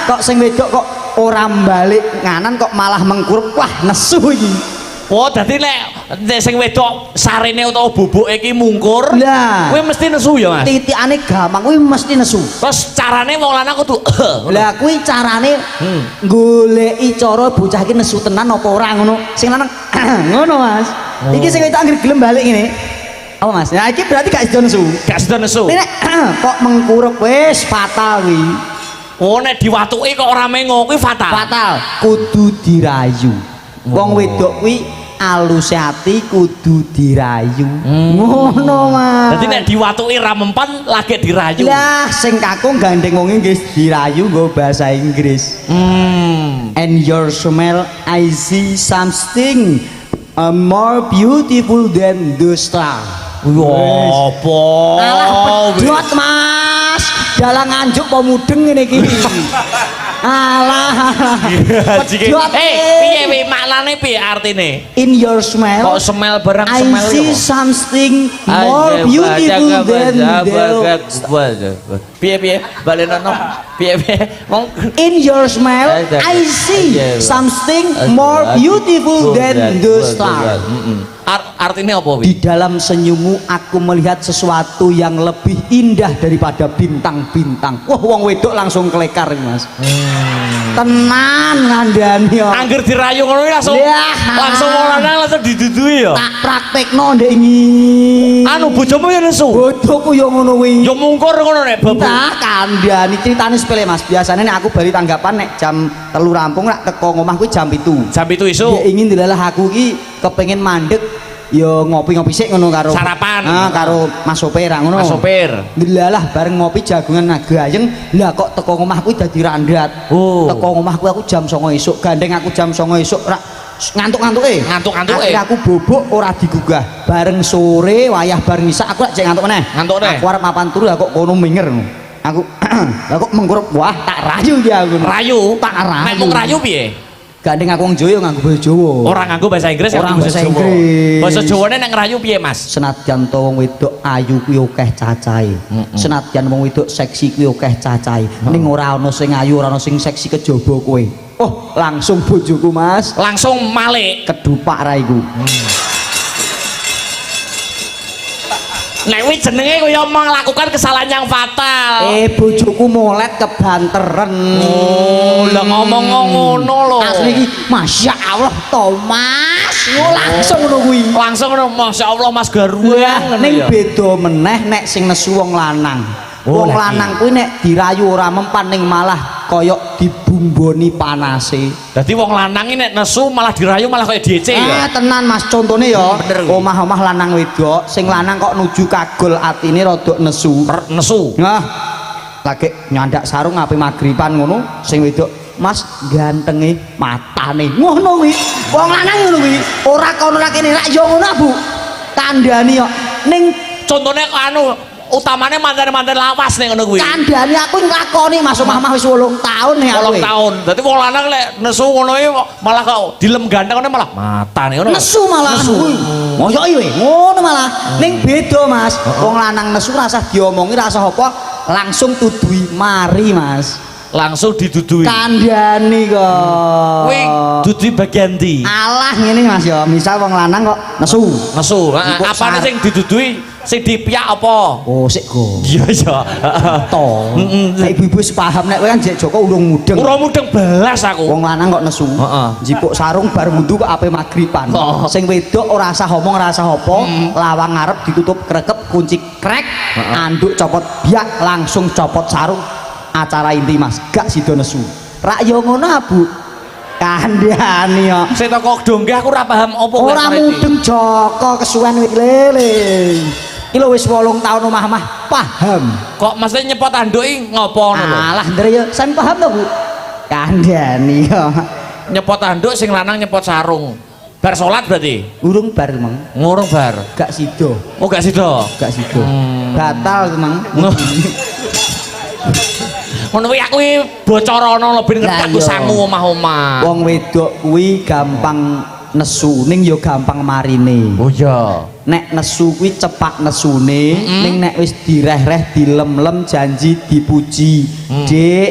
kok sing wedok kok ora balik nganan kok malah mengkurup. Wah, nesu iki. Oh, dadi nek sing wedok sarene utawa bubuke iki mungkur, Lah, kuwi mesti nesu ya, Mas. titikane gampang kuwi mesti nesu. Terus carane wong lanang kudu Lah kuwi carane goleki cara bocah iki nesu tenan apa ora ngono. Sing lanang ngono, Mas. Iki sing wedok anggere gelem balik ngene. Apa, Mas? Nah, iki berarti gak sida nesu. gak sida nesu. Nek kok mengkurup wis fatal kuwi. Oh, nek diwatuki kok ora mengo kuwi fatal. Fatal. Kudu dirayu. Wong wedok kuwi alus ati kudu dirayu. Ngono, Mas. Dadi nek diwatuki ra mempan lagi dirayu. Lah sing kakung gandeng wong nggih dirayu nggo bahasa Inggris. And your smell I see something more beautiful than the star. Apa? Alah pedot, Mas. Dalang anjuk apa mudeng ngene iki. Alah. Pedot. Piye maknane piye artine? In your smell Kok smell barang I smell see something more beautiful than the piye balenono piye wong in your smell I see something more beautiful than the star. artinya apa Di dalam senyummu aku melihat sesuatu yang lebih indah daripada bintang-bintang. Wah, wong wedok langsung kelekar, Mas. Tenan ngandani yo. angger dirayu ngono langsung langsung wong lanang langsung didudui ya. Tak praktekno ndek iki. Anu bojomu ya nesu. Bojoku yo ngono kuwi. Ya mungkur ngono nek babu. Nah, kandhani ceritane sepele, Mas. Biasanya nek aku bali tanggapan nek jam 3 rampung rak teko omah kuwi jam 7. Jam 7 isuk. Ya ingin dilalah aku ki kepengin mandek yo ngopi-ngopi sik ngono karo sarapan. Karo Mas Sopir ngono. Mas Sopir. Dilalah bareng ngopi jagungan nagayeng. Lah kok teko omah kuwi dadi randat. Teko omah kuwi aku jam 09.00 esuk, gandeng aku jam 09.00 esuk rak ngantuk-ngantuke. Akhirnya aku bobok ora digugah. Bareng sore wayah bareng isak aku lak jek ngantuk meneh. Ngantuk neh. Aku arep mapan turu lah kok kono minger. Aku lah kok mengkurup wah tak rayu ya aku. Rayu. Tak rayu. Nek mung rayu piye? Gandeng aku wong Jawa nganggo basa Jawa. Ora nganggo bahasa Inggris, Ora nganggo bahasa Jawa. Inggris. Basa Jawane nek ngerayu piye, Mas? Senadyan to wong wedok ayu kuwi akeh cacahe. Senadyan wong wedok seksi kuwi akeh cacahe. Ning ora ana sing ayu, ora ana sing seksi kejaba kowe. Oh, langsung bojoku, Mas. Langsung malik. Kedupak ra iku. Nek kuwi jenenge kaya melakukan kesalahan yang fatal. Bojoku molet kebanteren. Oh, lah ngomong ngono lho. Asli iki Masya Allah Thomas. Langsung ngono kuwi. Langsung ngono, Masya Allah Mas Garwang. Ning beda meneh nek sing nesu wong lanang. Wong lanang kuwi nek dirayu ora mempan ning malah koyok dibumboni panase. Dadi wong lanang iki nek nesu malah dirayu malah koyo diece ya. Tenan Mas, contone ya. Omah-omah lanang wedok, sing lanang kok nuju kagol atine rada nesu. Nesu. Nah, lagi nyandak sarung ape magriban ngono, sing wedok Mas gantenge matane. Ngono kuwi. Wong lanang ngono kuwi. Ora kono ra kene rak yo ngono, Bu. Kandhani kok ning Contone anu utamane manten-manten lawas nek ngono kuwi. Kandhane aku nglakoni Mas omah wis 8 tahun nek aku. 8 tahun. Dadi wong lanang lek nesu ngono iki malah kok dilem ganteng malah matane ngono. Nesu malah kuwi. Moyo iki ngono malah. Ning beda Mas. Wong lanang nesu rasah diomongi rasah apa langsung tuduhi mari Mas. Langsung didudui. Kandhane kok. Kuwi dudui bagian ndi? Alah ngene Mas ya, misal wong lanang kok nesu. Nesu. Apane sing didudui? Sing dipiyak apa? Oh, sik go. Iya iya. To. Nek ibu-ibu wis paham nek kowe kan jek Joko urung mudeng. Urung mudeng belas aku. Wong lanang kok nesu. Jipuk sarung bar wudu kok ape magriban. Sing wedok ora usah omong ora usah apa, lawang ngarep ditutup krekep kunci krek, anduk copot biak langsung copot sarung. Acara inti Mas, gak sida nesu. Rak yo ngono Abu. Kandhane yo. Sing teko dongge aku ora paham apa kuwi. Ora mudeng Joko kesuwen wit lele. Iki lho wis 8 tahun omah-omah paham. Kok mesti nyepot anduk iki ngopo ngono lho? Alah ndre yo sen paham to Bu. Kandhane yo. Nyepot anduk sing lanang nyepot sarung. Bar salat berarti? Urung bar Mang. Ngurung bar. Gak sida. Oh gak sida. Gak sida. Batal Mang. Ngono kuwi aku bocorana lebih ngerti aku sangu omah-omah. Wong wedok kuwi gampang nesu ning yo gampang marine. Oh iya. Nek nesu kuwi cepak nesune, ning nek wis direh-reh dilem-lem janji dipuji. Dik,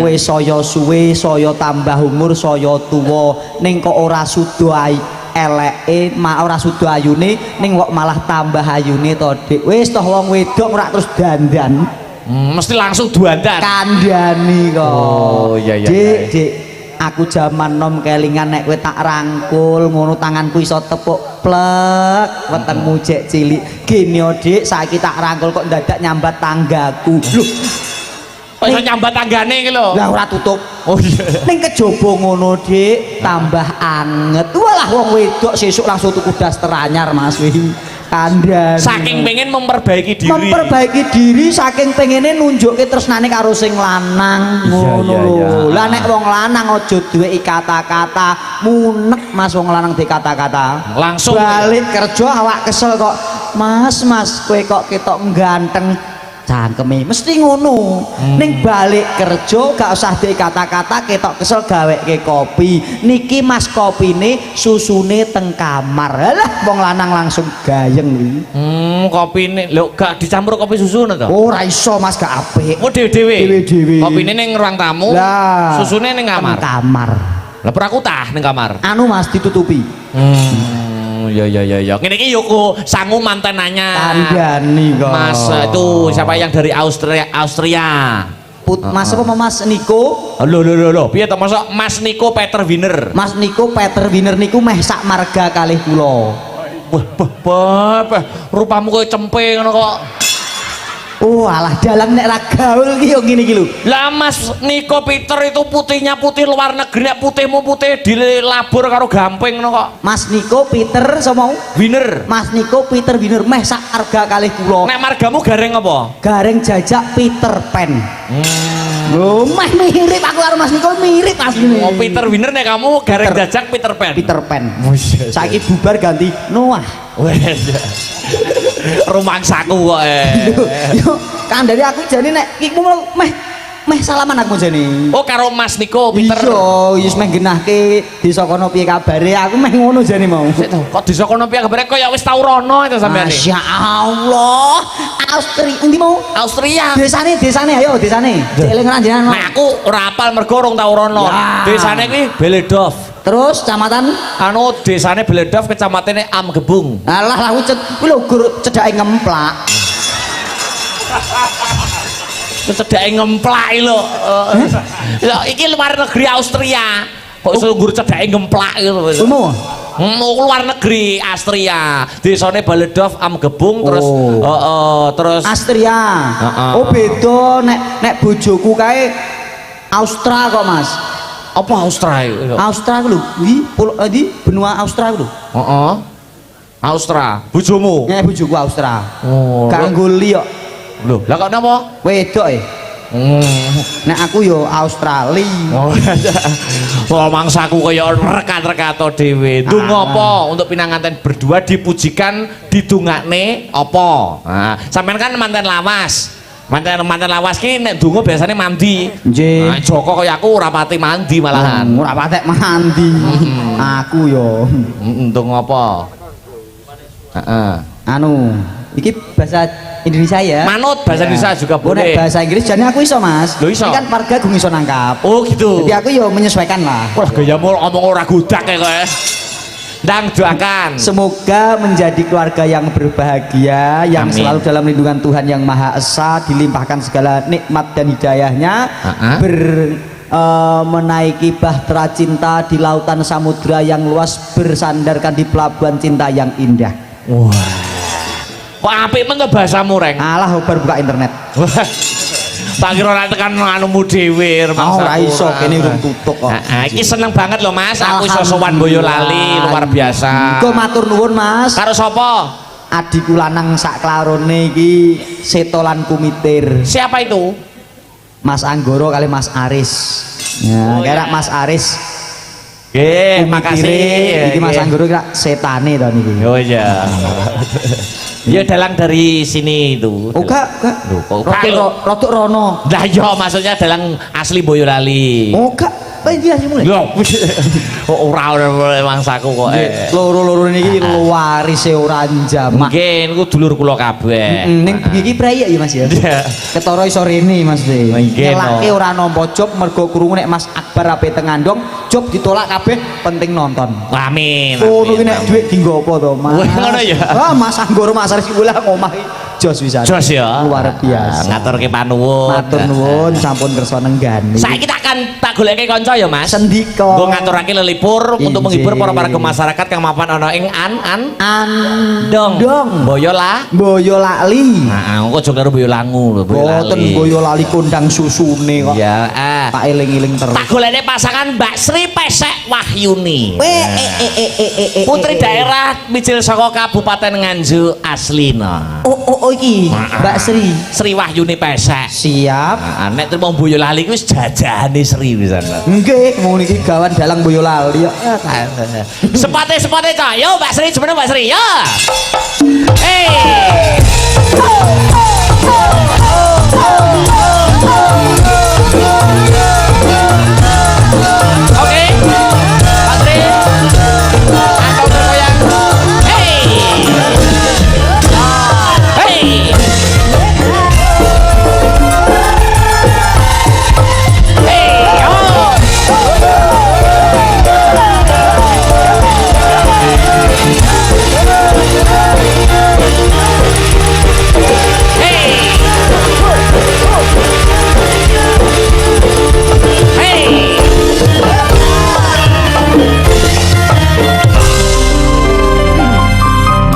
kowe saya suwe, saya tambah umur, saya tuwa, ning kok ora suda eleke, ora suda ayune, ning kok malah tambah ayune to, Dik. Wis toh wong wedok ora terus dandan. Mesti langsung duandan. Kandhani kok. Oh iya iya. Dik, aku jaman nom kelingan nek kowe tak rangkul ngono tanganku iso tepuk plek wetengmu jek cilik. Gini yo Dik, saiki tak rangkul kok dadak nyambat tanggaku. Lho, kok iso nyambat tanggane iki lho. lah ora tutup. Oh iya. Ning kejaba ngono Dik, tambah anget. Walah wong wedok sesuk langsung tuku daster anyar Mas wi. Kandhane. Saking pengen memperbaiki diri. Memperbaiki diri saking pengene nunjukke tresnane karo sing lanang ngono lho. Lah nek wong lanang aja duwe kata-kata munek Mas wong lanang di kata-kata. Langsung balik kerja awak kesel kok. Mas kowe kok ketok ganteng. Cangkeme mesti ngono. Ning balik kerja gak usah di kata-kata ketok kesel gaweke kopi. Niki Mas kopine susune teng kamar. Halah wong lanang langsung gayeng kuwi. Kopine lho gak dicampur kopi susu to? Ora iso Mas gak apik. Oh dhewe-dhewe. Dhewe-dhewe. Kopine ning ruang tamu, Lah, susune ning kamar. Kamar. Lah prakutah ning kamar. Anu Mas ditutupi. Ya. Ngene iki yo sangu mantenannya. Kandhani kok. Mas itu siapa yang dari Austria? Mas apa Mas Niko? Lho. Piye to mosok Mas Niko Peter Wiener? Mas Niko Peter Wiener niku meh sak marga kalih kula. Wah, rupamu koyo cempe ngono kok. Oh alah dalang nek ra gaul ki yo ngene iki lho. Lah Mas Niko Peter itu putihnya putih luar negeri, nek putihmu putih dilabur karo gamping ngono kok. Mas Niko Peter sama Wiener. Mas Niko Peter Wiener meh sak marga kalih kula. Nek margamu gareng apa? Gareng jajak Peter Pan. Lho meh mirip aku karo Mas Niko mirip asline. Oh Peter Wiener nek kamu gareng jajak Peter Pan. Peter Pan. Saiki bubar ganti Noah. Wes. Rumangsaku kok Yo kandhane aku jane nek iku meh salaman aku jane. Oh karo Mas Niko Peter. Iya, wis meh genahke desa kono piye kabare. Aku meh ngono jane mau. Kok desa kono piye kabare kok ya wis tau rono itu sampean. Masya Allah. Austria endi mau? Austria. Desane ayo desane. Eling ranjenengan. Nah aku ora apal mergo urung tau rono. Desane kuwi Beledov. Terus kecamatan Anu desane Beledov kecamatane Amgebung. alah lah kuwi lho gur cedhake ngemplak. Cedhake ngemplak lho. Lho iki luar negeri Austria. Kok iso nggur cedhake ngemplak lho. Kuwi Luar negeri Austria. Desane Beledov Amgebung terus terus Austria. Oh beda nek bojoku kae Austria kok Mas. apa Australia? Austria lho, di benua Austria lho. Heeh. Austria, bojomu. Nek bojoku Austria. Oh. Kanggo li kok. Lho, lah kok napa? Wedok e. Nek aku yo Australia. Oh, mangsaku kaya rekat-rekato dhewe. Donga apa untuk pinanganten berdua dipujikan didongakne apa? Nah, sampean kan manten lawas. Manten lawas ki nek donga biasane mandi. Nggih. Nah, Joko kaya aku ora pati mandi malahan. Ora patek mandi. Aku yo Donga apa? Heeh. anu, iki bahasa Indonesia ya. Manut bahasa Indonesia juga Oh, nek boleh. bahasa Inggris jane aku iso, Mas. Lho, iso? Ini kan warga gung iso nangkap. Oh gitu. Jadi aku yo menyesuaikan lah. Wah, gayamu ngomong ora gudak ya kowe. Ndang doakan. Semoga menjadi keluarga yang berbahagia, yang Amin. selalu dalam lindungan Tuhan Yang Maha Esa, dilimpahkan segala nikmat dan hidayahnya, menaiki bahtera cinta di lautan samudra yang luas, bersandarkan di pelabuhan cinta yang indah. Wah. Kok apik men to bahasamu, Reng? Alah, baru buka internet. Tak kira ora tekan anumu dhewe Ora iso, kene urung tutuk kok. Iki seneng banget lho Mas, aku iso sowan Boyolali luar biasa. Engko matur nuwun, Mas. Karo sapa? Adikku lanang sak klarone iki setolan kumitir. Siapa itu? Mas Anggoro kali Mas Aris. Ya, Oh, kira ya. Mas Aris. Nggih, Kumitire, makasih. iki Mas Anggoro kira setane to niki. Oh iya. Ya dalang dari sini itu. Oh, gak. Loh, kok Rotuk gak, lho? rotuk rono. Lah iya maksudnya dalang asli Boyolali. Oh, gak. Iya sih mulai. Lho, kok ora mangsaku kok. Loro-loro niki warise ora jamak. Nggih, niku dulur kula kabeh. Ning bengi iki prayek ya Mas ya. Ketara iso rene Mas De. Nggih, Nyelake no. ora nampa job mergo krungu nek Mas Akbar ape tengandong, job ditolak kabeh, penting nonton. Amin. Oh, amin, iki nek amin. dhuwit dienggo apa to, Mas? Wah, ngono ya? Ah, Mas Anggoro Mas Aris kula ngomah iki jos wisan. Jos ya. Luar biasa. Ngaturke panuwun. Matur nuwun sampun kersa nenggani. Saiki tak akan tak goleke kanca ya, Mas. Sendika. Nggo ngaturake lelipur untuk Injih. menghibur para warga masyarakat kang mapan ana ing Andong. Boyolali. Nah, engko aja karo Boyolangu lho, Boten Boyolali kondang susune kok. Ya, Tak eling-eling terus. tak goleke pasangan Mbak Sri Pesek Wahyuni. Putri eh. daerah mijil saka Kabupaten Nganjuk aslina. Oh iki Mbak Sri. Sri Wahyuni Pesek. Siap. Nah, nek terima Boyolali kuwi wis jajane Sri pisan. Nggih, ngono iki gawan dalang Boyolali ya. Sepote cah. Yo Mbak Sri, jemene Mbak Sri. Yo. Hey. Oke. Mbak Sri. Angkau bergoyang. Hey. Hey. Hey. Oh.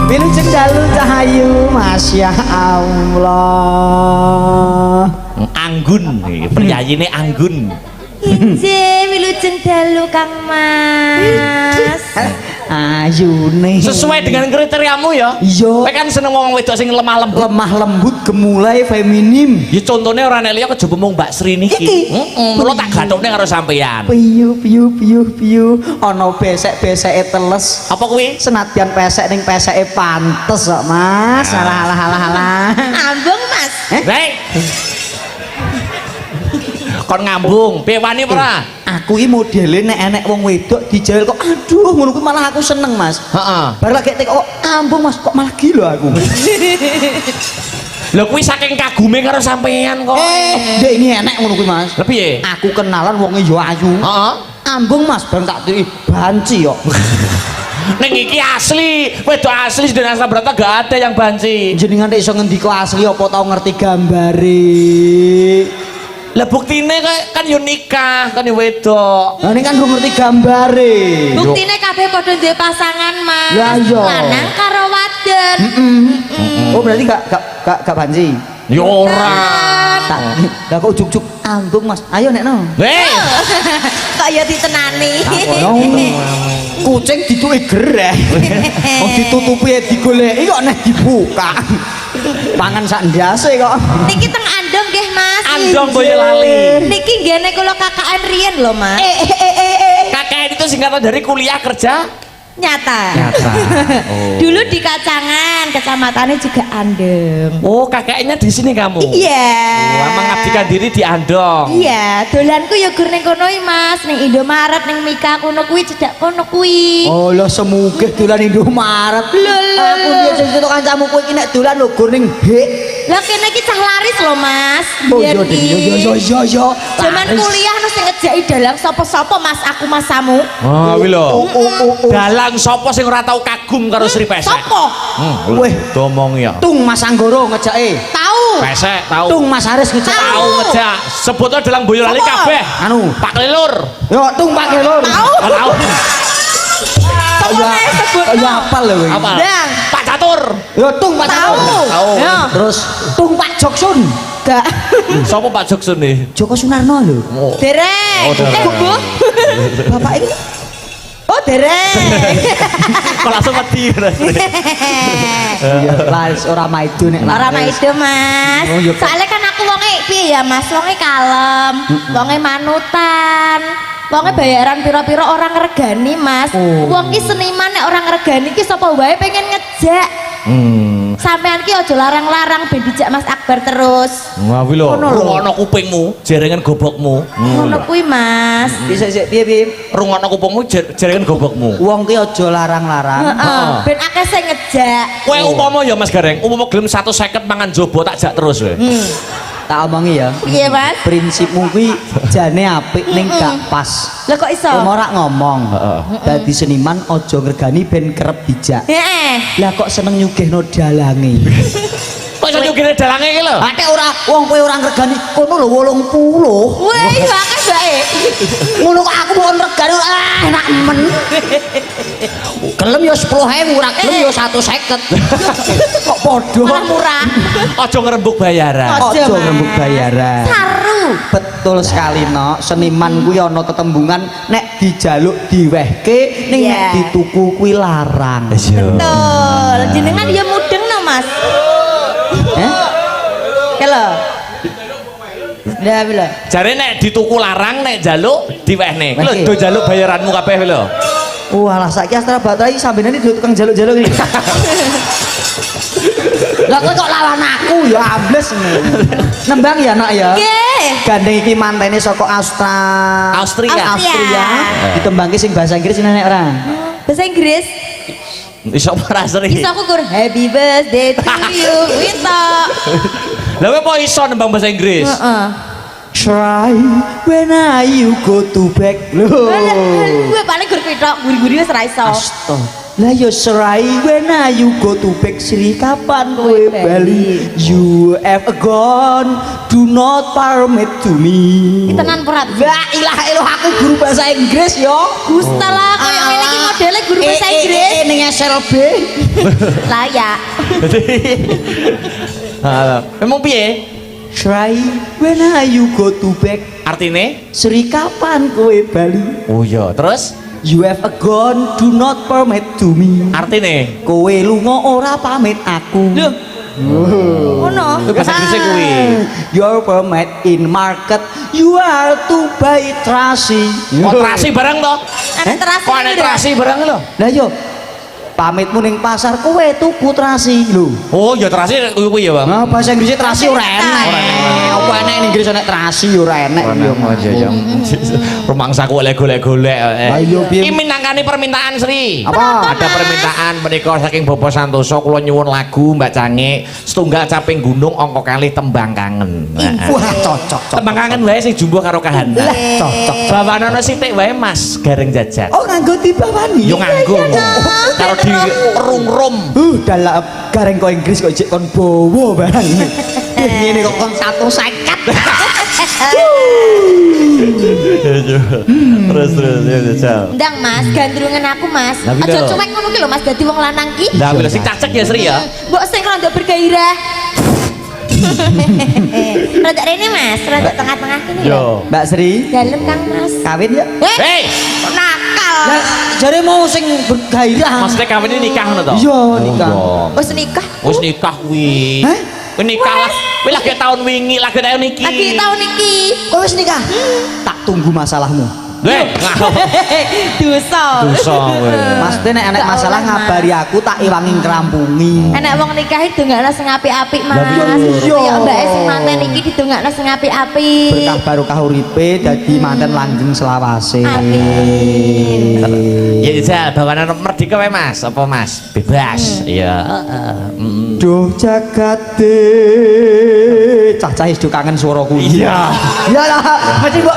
Wilujeng dalu cahayu Masya Allah. Anggun, penyanyi Anggun. Inje wilujeng dalu Kang Mas. Ayune Sesuai dengan kriteriamu ya. Iya. Kowe kan seneng wong wedok sing lemah lembut. lemah lembut gemulai feminim. Ya contohnya orang Nelia kejaba mung Mbak Sri niki. Iki. Mulo tak gathukne karo sampeyan. Piyu ana besek-beseke teles. Apa kuwi? Senadyan pesek ning peseke pantes kok Mas. Alah. Ambung Mas. Hei. Kon ngambung, piye wani ora? Aku iki modele nek enek wong wedok dijail kok aduh ngono kuwi malah aku seneng Mas. Heeh. Bar lagi tek kok ambung Mas kok malah gila aku. Lho kuwi saking kagume karo sampeyan kok. Ndek ini enek ngono kuwi Mas. Lha piye? Aku kenalan wonge yo ayu. Heeh. Ambung Mas bareng tak tiri banci kok. Ning iki asli, wedok asli sedene asal berata gak ada yang banci. Jenengan nek iso ngendika asli apa tau ngerti gambare? Lah buktine kan yo nikah, kan yo wedok. Lah ini kan belum ngerti gambare. Buktine kabeh padha duwe pasangan Mas. Lah iya. Lanang karo wadon. Oh berarti gak banci. Yo ora. Tak. Lah kok juk-juk ambung Mas. Ayo nek no. Hei. Kok ya ditenani. Kucing dituke gereh. Wong ditutupi digoleki kok nek dibuka. Pangan sak ndase kok. Niki teng Andong nggih Mas. Andong Boyolali. Niki nggene kula kakaan riyen lho, Mas. KKN itu singkatan dari kuliah kerja Nyata. nyata. Oh. Dulu di Kacangan, kecamatannya juga Andeng. Oh, KKN-nya di sini kamu. Iya. Wah, mengabdikan diri di Andong. Iya, dolanku ya gur ning kono iki, Mas, ning Indomaret ning Mika kono kuwi cedak kono kuwi. Oh lah semugih dolan Indomaret. Aku biasa itu kancamu kowe iki nek dolan lho gur ning hek. Lah kene iki cah laris lho, Mas. Oh Biyen iya Ding, iki. yo. Zaman kuliah no sing ngejaki dalang sapa-sapa Mas aku Mas Samu. Oh, kuwi lho. Oh. Dalang sapa sing ora tau kagum karo Sri Pesek? Sapa? Weh, Domong ya. Tung Mas Anggoro ngejake. Tahu. Pesek tahu. Tung Mas Haris ngejake. Tahu ngejak. Sebutnya dalang Boyolali Sapa? kabeh. Anu, Pak Lelur. yo tung Pak Kelor. Tahu. Tahu. Sapa nek sebut? Ya apal lho kowe. Apa? Dang. Pak Catur. Yo tung Pak Tahu. Catur. Tahu. Ya. Terus tung Pak Joksun. Gak. Sapa Pak Joksun nih? Joko Sunarno lho. Dereng. Oh, dereng. Bu. Bapak ini Oh, dereng. Kok langsung mati. iya laris ora maido nek Ora laris. maido, Mas. Oh, iya, Pak. Soalnya kan aku wonge piye ya, Mas? Wonge kalem, wonge manutan. Wonge bayaran pira-pira orang ngregani, Mas. Oh. Wong ki seniman nek orang ngregani ki sapa wae pengen ngejak. Sampean ki aja larang-larang ben dijak Mas Akbar terus. Wah, kuwi lho. Ngono lho. Rungokno kupingmu, jaringan gobokmu. Ngono kuwi, Mas. Bisa sik piye? Rungokno kupingmu, jaringan gobokmu. Wong ki aja larang-larang. Heeh, ben akeh sing ngejak. Kowe umpama ya Mas Gareng, umpama gelem 150 mangan jobo tak jak terus kowe. Tak omongi ya. Piye, Mas? Prinsipmu kuwi jane apik ning gak pas. Lah kok iso? Wong ora ngomong. Dadi seniman aja ngregani ben kerep dijak. Heeh. Lah kok seneng nyugihno dalange. Kok iso nyugine dalange iki lho? Ate ora wong kowe ora ngregani kono lho 80. Weh, iya akeh bae. Ngono kok aku mau ngregani enak men. Gelem ya 10.000 ora gelem ya 150. Kok padha. Malah murah. Aja ngrembug bayaran. Aja, Aja Mas. ngembuk bayaran. Saru. Betul sekali no, seniman kuwi ana tetembungan nek dijaluk diwehke ning nek Iya. dituku kuwi larang. Betul. Jenengan ya mudeng no, Mas. Kalau. Dah bila. Jare nek dituku larang nek jaluk diwehne. Lho Wehke. do jaluk bayaranmu kabeh lho. Walah saiki Astra Baterai sampeyan iki tukang jaluk-jaluk iki. Lah kowe kok lawan aku ya ambles ngono. Nembang ya nak ya. Nggih. Gandeng iki mantene saka Austria. Austria. Ditembangke sing bahasa Inggris nek ora. Bahasa Inggris. Iso ora seri. Bisa aku kur happy birthday to you. Wito. Lah kowe apa iso nembang bahasa Inggris? Heeh. Try when you go to back. Loh. Gue paling gur pitok, guri-guri wis ra iso. Astaga. Lah yo serai when you go to back Sri kapan kowe Kowe bali you have gone do not permit to me. Tenan perat. La ilaha illallah aku guru bahasa Inggris yo. Gusta lah koyo ngene iki modele guru bahasa Inggris. Ning SLB. Layak. Memang piye? Try when you go to back Artine? Sri kapan kowe bali Oh iya, terus you have gone do not permit to me. artine? Kowe lunga ora pamit aku. Lho, Ngono. itu bahasa Inggrisnya kuwi. Your permit in market you are to buy trasi. Kok terasi barang to? Ana terasi. Kok ana terasi barang lho? Lah yo pamitmu ning pasar kowe tuku trasi lho. Oh, ya terasi kuwi ya, Bang. Nah, bahasa Inggrisnya terasi ora enak. Apa enak ning Inggris enak terasi yo ora enak yo. aja ya. Rumangsaku oleh golek-golek. Ayo, piye? Iki minangkani permintaan Sri. Apa? Ada permintaan menika saking Bapak Santoso kula nyuwun lagu Mbak Cange setunggal caping gunung angka kalih tembang kangen. Wah, cocok. Tembang kangen wae sing jumbo karo kahana. Lah, cocok. Bawanono sithik wae Mas Gareng Jajak. Oh, nganggo dibawani. Yo nganggo. Karo di rungrum. Dalam gareng kok Inggris kok jek kon bowo barang. Ngene kok kon 150. Terus ya Jajak. Ndang Mas, gandrungan aku Mas. Lah, Aja piro? cuek ngono ki lho Mas dadi wong lanang ki. Lah bila sing cacek ya Sri ya. Mbok sing rada bergairah. Rada rene Mas, rada tengah-tengah kene lho. Mbak Sri, Dalem Kang Mas. kawin ya? Hei, Nakal. Lah, jare mau sing bergairah. maksudnya kawin ini nikah ngono to? Iya, nikah. Oh, Wis nikah. Wis nikah kuwi. Hah? Kuwi nikah lah. Kowe lagi tahun wingi, lagi tahun iki. Lagi tahun iki. Kowe wis nikah? Tak tunggu masalahmu. Dosa. Dosa kowe. Mas nek enek masalah ngabari aku tak iwangi ngrampungi. Enek wong nikah didongakno sing apik-apik, Mas. iya. Ya mbak sing manten iki didongakno sing apik-apik. Berkah barokah uripe dadi manten langgeng selawase. Amin. Ya Jal, bawane merdeka wae Mas, apa Mas? Bebas. Iya, Duh jagate cah-cah wis kangen swaraku. Iya. Iya lah, mesti mbok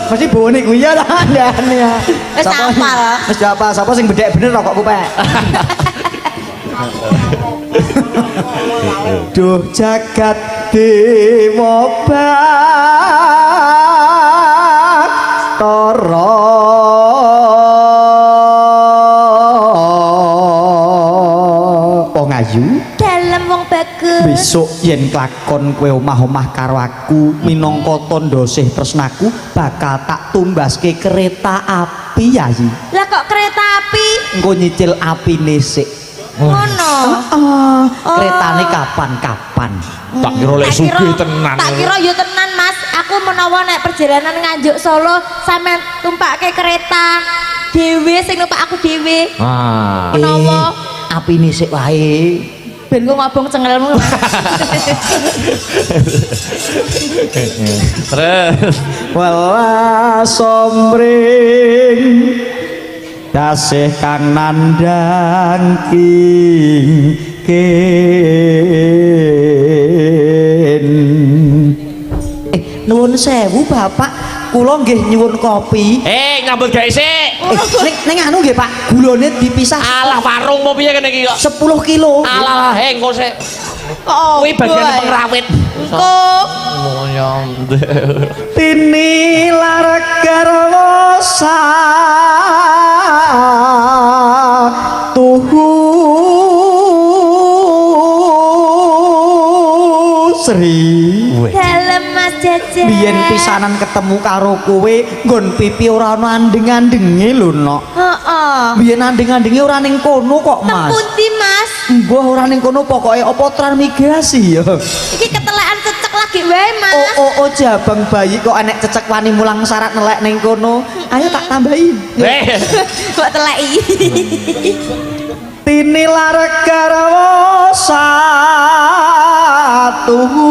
mesti bone kuwi ya lah ndane ya. Wis hafal. Wis hafal, sapa sing bedhek bener kok kupek. Duh jagat dewa Bathara wong ayu Dalem wong bagus. besok yen klakon kowe omah-omah karo aku minangka tandha sih tresnaku bakal tak tumbaske kereta api Yayi. Lah kok kereta api? Engko nyicil apine sik. Ngono. Keretane kapan-kapan. Tak kira lek sugih tenan. Tak kira yo tenan, Mas. Aku menawa nek perjalanan nganjuk Solo sampean tumpake kereta dhewe sing numpak aku dhewe. Ah. Menawa Apine sik wae. ben ku ngobong cengelmu. Mas. Terus Welas somring tasih kang nandhang kin. Nuwun sewu Bapak, kula nggih nyuwun kopi. nyambut gawe sik. Ning anu nggih Pak, gulane dipisah. Alah warung mau piye kene iki kok. 10 kilo. Alah, engko sik. Kok Kuwi bagian pengrawit. kok Tinilar garwosa tuhu Sri. dalem Mas Jajan. Biyen pisanan ketemu karo kowe nggon pipi ora ana andeng-andenge lho nok. Heeh. Biyen andeng-andenge ora ning kono kok Mas. Pundi Mas? Mbah ora ning kono pokoke apa transmigrasi ya. Iki ketelekan cecek lagi wae Mas. Oh jabang bayi kok enek cecek wani mulang syarat nelek ning kono. Ayo tak tambahin. Kok teleki. Tinilar garwosa tuhu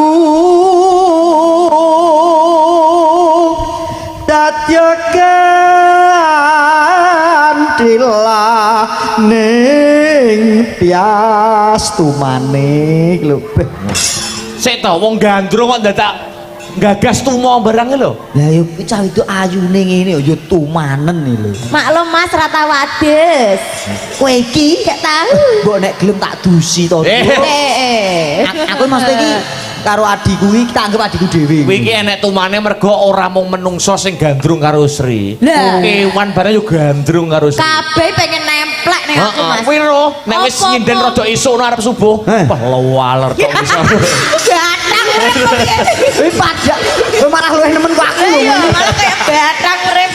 dadya kandila ning piastu manik lho. Sik to wong gandrung kok dadak gagas tumo barang lho. Lah yo cah itu ayune ngene yo tumanen iki lho. Maklum Mas rata wades. Kowe iki Gak tahu. mbok nek gelem tak dusi to. Aku mesti iki karo adikku iki tak anggap adikku dhewe. Kuwi iki enek tumane mergo ora mung menungso sing gandrung karo Sri. Lah. Kewan bareng yo gandrung karo Sri. Kabeh pengen nemplek ning aku Mas. Kuwi lho, nek wis Apa, nyinden apa? rada esuk no arep subuh. Wah, lewaler kok iso. Batang urip kok piye? Kowe pajak, kowe marah luwih nemen kok aku lho. Iya, malah kayak batang urip.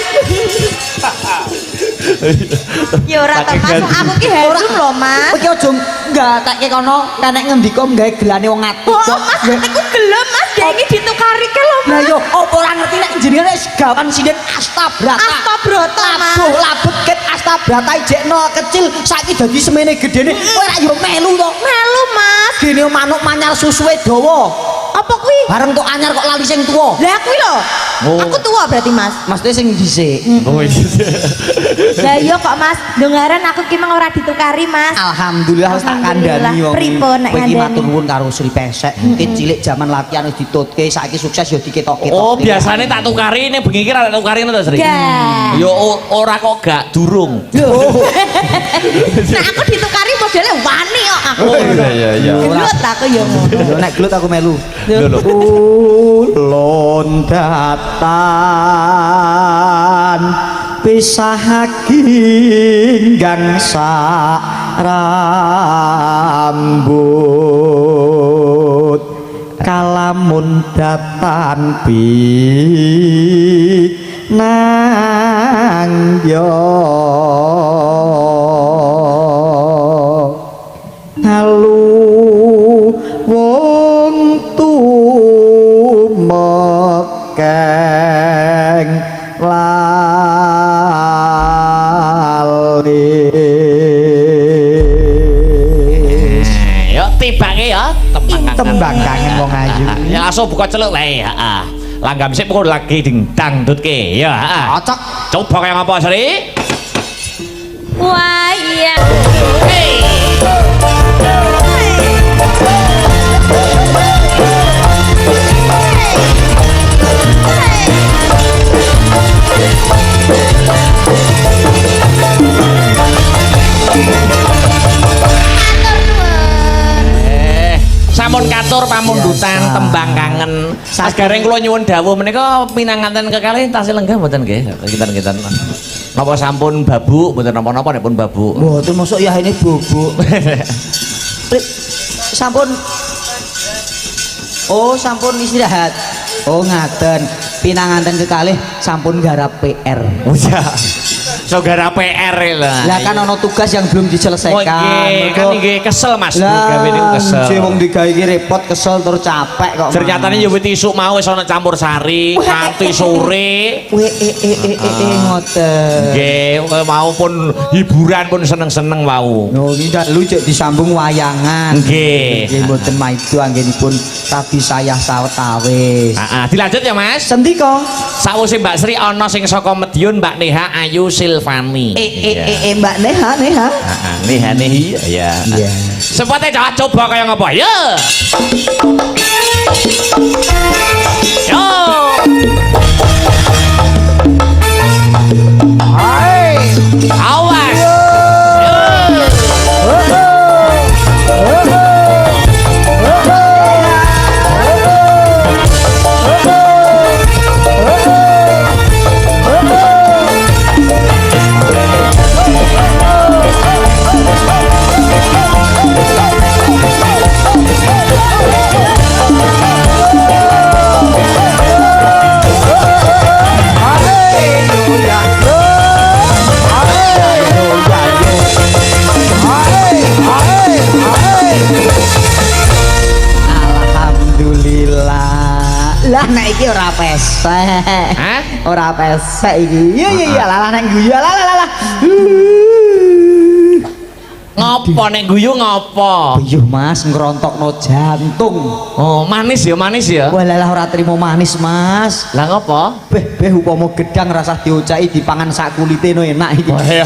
Ya ora ta Mas, aku ki helm lho Mas. Kowe ki aja nggatekke kono nek ngendika gawe gelane wong ati. Oh, Mas, aku gelem Mas, dia ini ditukarike lho Lah Mas. yo apa ora ngerti nek jenenge wis gawan sinden Astabrata. Astabrata Mas. Labuh labet ket Astabrata ijekno kecil saiki dadi semene gedene. Kowe ra yo melu to. Melu Mas. Gene manuk manyar susuwe dawa. Apa kuwi? Bareng tok anyar kok lali sing tuwa. Lah kuwi lho. Aku tua berarti Mas. Mesti sing dhisik. Oh iya. Lah iya kok Mas, dengaran aku ki mang ora ditukari Mas. Alhamdulillah wis tak Alhamdulillah. kandhani wong. Pripun nek Kowe iki ngandhani? matur nuwun karo Sri Pesek. Mungkin cilik jaman latihan wis ditutke, saiki sukses ya diketok-ketok. Oh, biasane tak tukari ning bengi iki ra tak tukari to, Sri. Gak. Yo ora kok gak durung. Nah aku ditukari modelnya wani kok aku. Oh iya. Gelut aku ya ngono. Yo nek gelut aku melu. Lho. Ulun datan pisah ginggang sak rambut kalamun datan nang yo halu wong tuwa tibake ya Tembang kangen wong ayu. ya langsung buka celuk wae heeh langgam sik pokok lagi dangdutke ya heeh Cocok. coba kaya ngapa Sri Wah iya. hey sampun katur pamundutan tembang kangen. Mas Gareng kula nyuwun dawuh menika pinanganten kekalih tasih lenggah mboten nggih? Kinten-kinten. Napa sampun babuk mboten napa-napa nipun babuk. Mboten mosok ya ini bubuk. Sampun. Oh, sampun istirahat. Oh, ngaten. Pinanganten kekalih sampun garap PR. Oh ya. Saudara PR lah. Lah kan ono tugas yang belum diselesaikan. Oh nggih, kan nggih kesel Mas. Lah, Gawe niku kesel. sing wong digawe iki repot, kesel tur capek kok. Ternyatane ya wit isuk mau wis ana campur sari, nganti sore. Ngoten. Nggih, mau pun hiburan pun seneng-seneng wau. Oh, iki dalu cek disambung wayangan. Nggih. Nggih mboten maido anggenipun tadi saya sawetawis. Heeh, dilanjut ya Mas. Sendika? Sawise Mbak Sri ana sing saka Madiun Mbak Neha Ayu Silvani. Mbak Neha. Heeh, Neha Nehi ya. Iya. Sepate coba kaya ngapa? Ya. Yo. Hai. Awas. Lah nek iki ora pesek. Hah? Ora pesek iki. Iya lah nek guyu lah. Ngopo nek guyu ngopo? Buyuh Mas ngrontokno jantung. Oh, manis ya. Walah ora trimo manis Mas. Lah ngopo? Beh upama gedang rasah diocaki dipangan sak kulite no enak iki. Oh iya.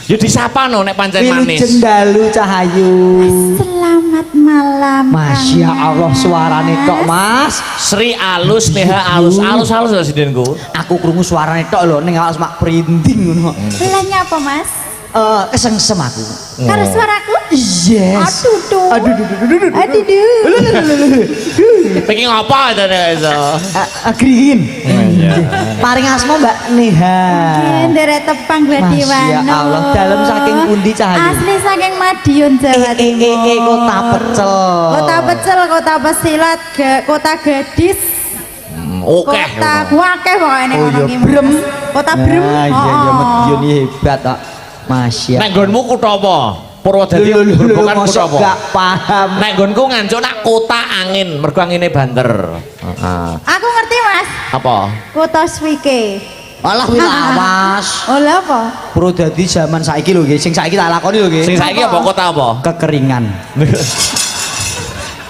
Ya disapa no nek pancen manis. Jendalu Cahayu. Selamat malam. Masya Allah suarane tok Mas. Sri alus Neha alus lho sidenku. Aku krungu suarane tok lho ning awak semak prinding ngono. Belanya apa Mas? Kesengsem aku. Karo suaraku? Yes. Aduh. Pengen ngapa itu iso? Green. Paring asma Mbak Neha. Nderek tepang gladi Masya Allah, dalam saking pundi Cahayu? Asli saking Madiun Jawa Timur. Kota Pecel. Kota Pecel, Kota Pesilat, Kota Gadis. Oke. Kota Wakeh pokoknya Oh iya, ngomong iki, Brem. Mas. Kota Brem. Iya Madiun iki hebat kok. Masya. Nek nggonmu kutha apa? Purwodadi bukan kutha apa? Gak paham. Nek nggonku ngancuk nak kota angin, mergo angine banter. Heeh. Aku ngerti Mas. Apa? Kota Swike. Alah wis awas. Oh lha apa? Purwodadi zaman saiki lho nggih, sing saiki tak lakoni lho nggih. Sing saiki apa kota apa? Kekeringan.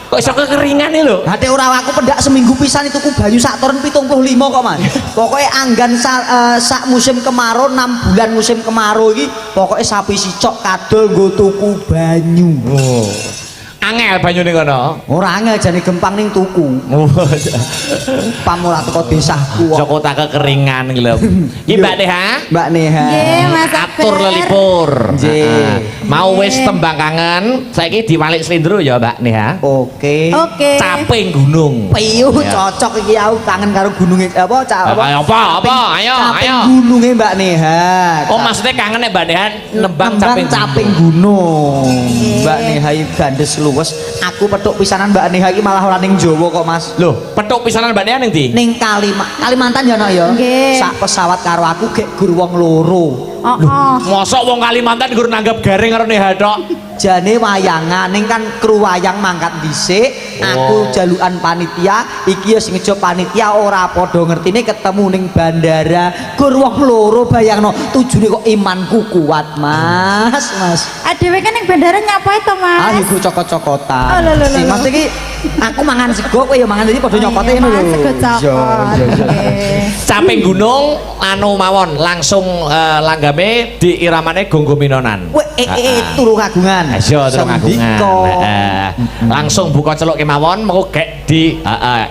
Kok iso kekeringan iki lho? Hati ora aku pendak seminggu pisan itu ku banyu sak toren 75 kok Mas. Pokoknya anggan sak musim kemarau 6 bulan musim kemarau iki pokoknya sapi sicok kadol nggo tuku banyu. Oh. Angel banyune kono. Ora angel jane gempang ning tuku. Oh. Pamula teko desaku. Iso kota kekeringan iki lho. Iki Mbak Neha. Mbak Neha. Nggih, Mas Atur Akbar. lelipur. Nggih. Heeh. Mau wis tembang kangen, saiki diwalik slendro ya Mbak Neha. Oke. Oke. Caping gunung. Piyu cocok iki aku kangen karo gununge apa Apa? Ayo. Gununge Mbak Neha. Oh maksudnya kangen nek Mbak Neha nembang caping gunung. Mbak Neha iki gandes luwes. Aku petuk pisanan Mbak Neha iki malah ora ning Jawa kok Mas. Loh, petuk pisanan Mbak Neha ning ndi? Ning Kalimantan ya no ya. Nggih. Sak pesawat karo aku gek gur wong loro. Mosok wong Kalimantan gur nanggap garing karo Neha tok. Jane wayangan ning kan kru wayang mangkat dhisik, aku jalukan panitia, iki ya sing ngejo panitia ora padha ngertine ketemu ning bandara. Gur wong loro bayangno, tujune kok imanku kuat, Mas. Adewe kan yang bandara nyapa itu mas. Ah iku cokot-cokotan. Oh, lho, lho, lho. Mas iki aku mangan sego kowe ya mangan dadi padha nyokote ngono lho. Sego cokot. Caping gunung anu mawon langsung langgame diiramane gonggo minonan. Turu kagungan. Ayo turu kagungan. Langsung buka celuk kemawon mengko gek di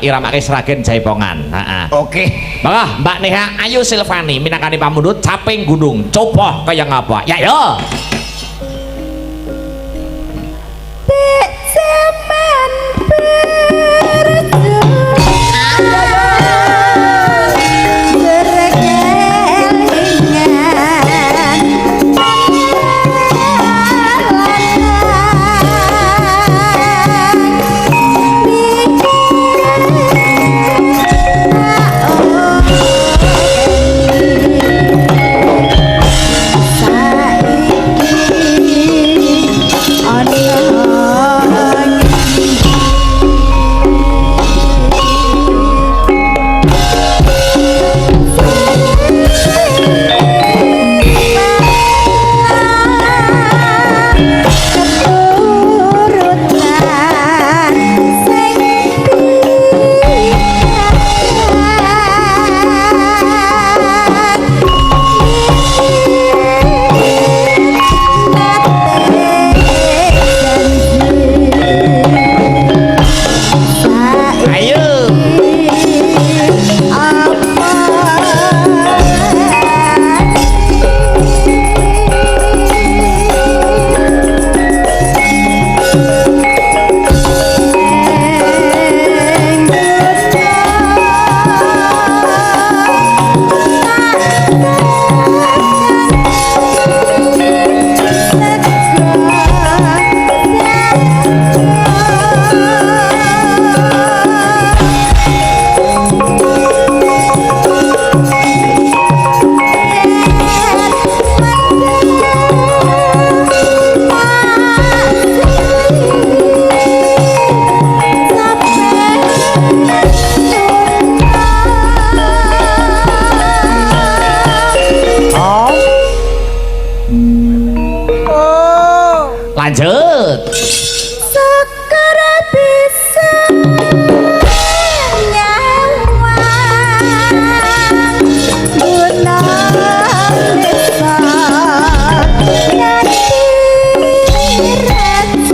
iramake Sragen Jaipongan. Oke. Maka Mbak Neha Ayu Silvani minangkani pamundhut caping gunung. Coba kaya ngapa? Ya yo. Dek zaman lanjut. Sekar bisa nyawang gunung desa nyati raja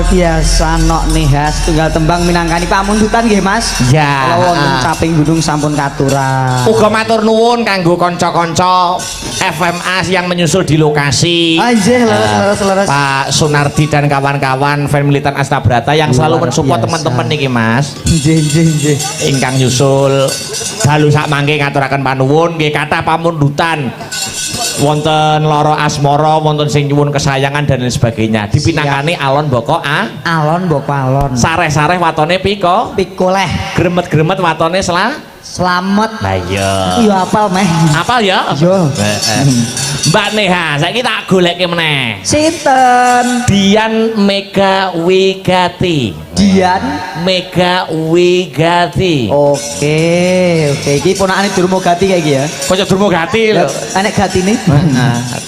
biasa nok nihas tunggal tembang minangkani pamundutan nggih Mas. Ya. Kula wonten caping gunung sampun katuran. Uga matur nuwun kanggo kanca-kanca FMA yang menyusul di lokasi. Anjir leres. Pak Sunardi dan kawan-kawan fan militan Astabrata yang selalu mensupport biasa. teman-teman niki Mas. Nggih. Ingkang nyusul dalu sak mangke ngaturaken panuwun nggih kathah pamundutan. Wonten loro asmara, wonten sing nyuwun kesayangan dan lain sebagainya. Dipinangkani alon boko Alon mbok alon. sareh-sareh watone piko, Pikoleh gremet-gremet watone slamet. Lah iya. Iya apal meh. Apa ya? Yo. Mbak Neha, saiki tak goleke meneh. Sinten? Dian Mega Wigati. Dian. Mega Wigati. Oke. Iki ponakane Durmo Gati kayak iki ya. Kaya Durmo Gati lho. Enek gatine.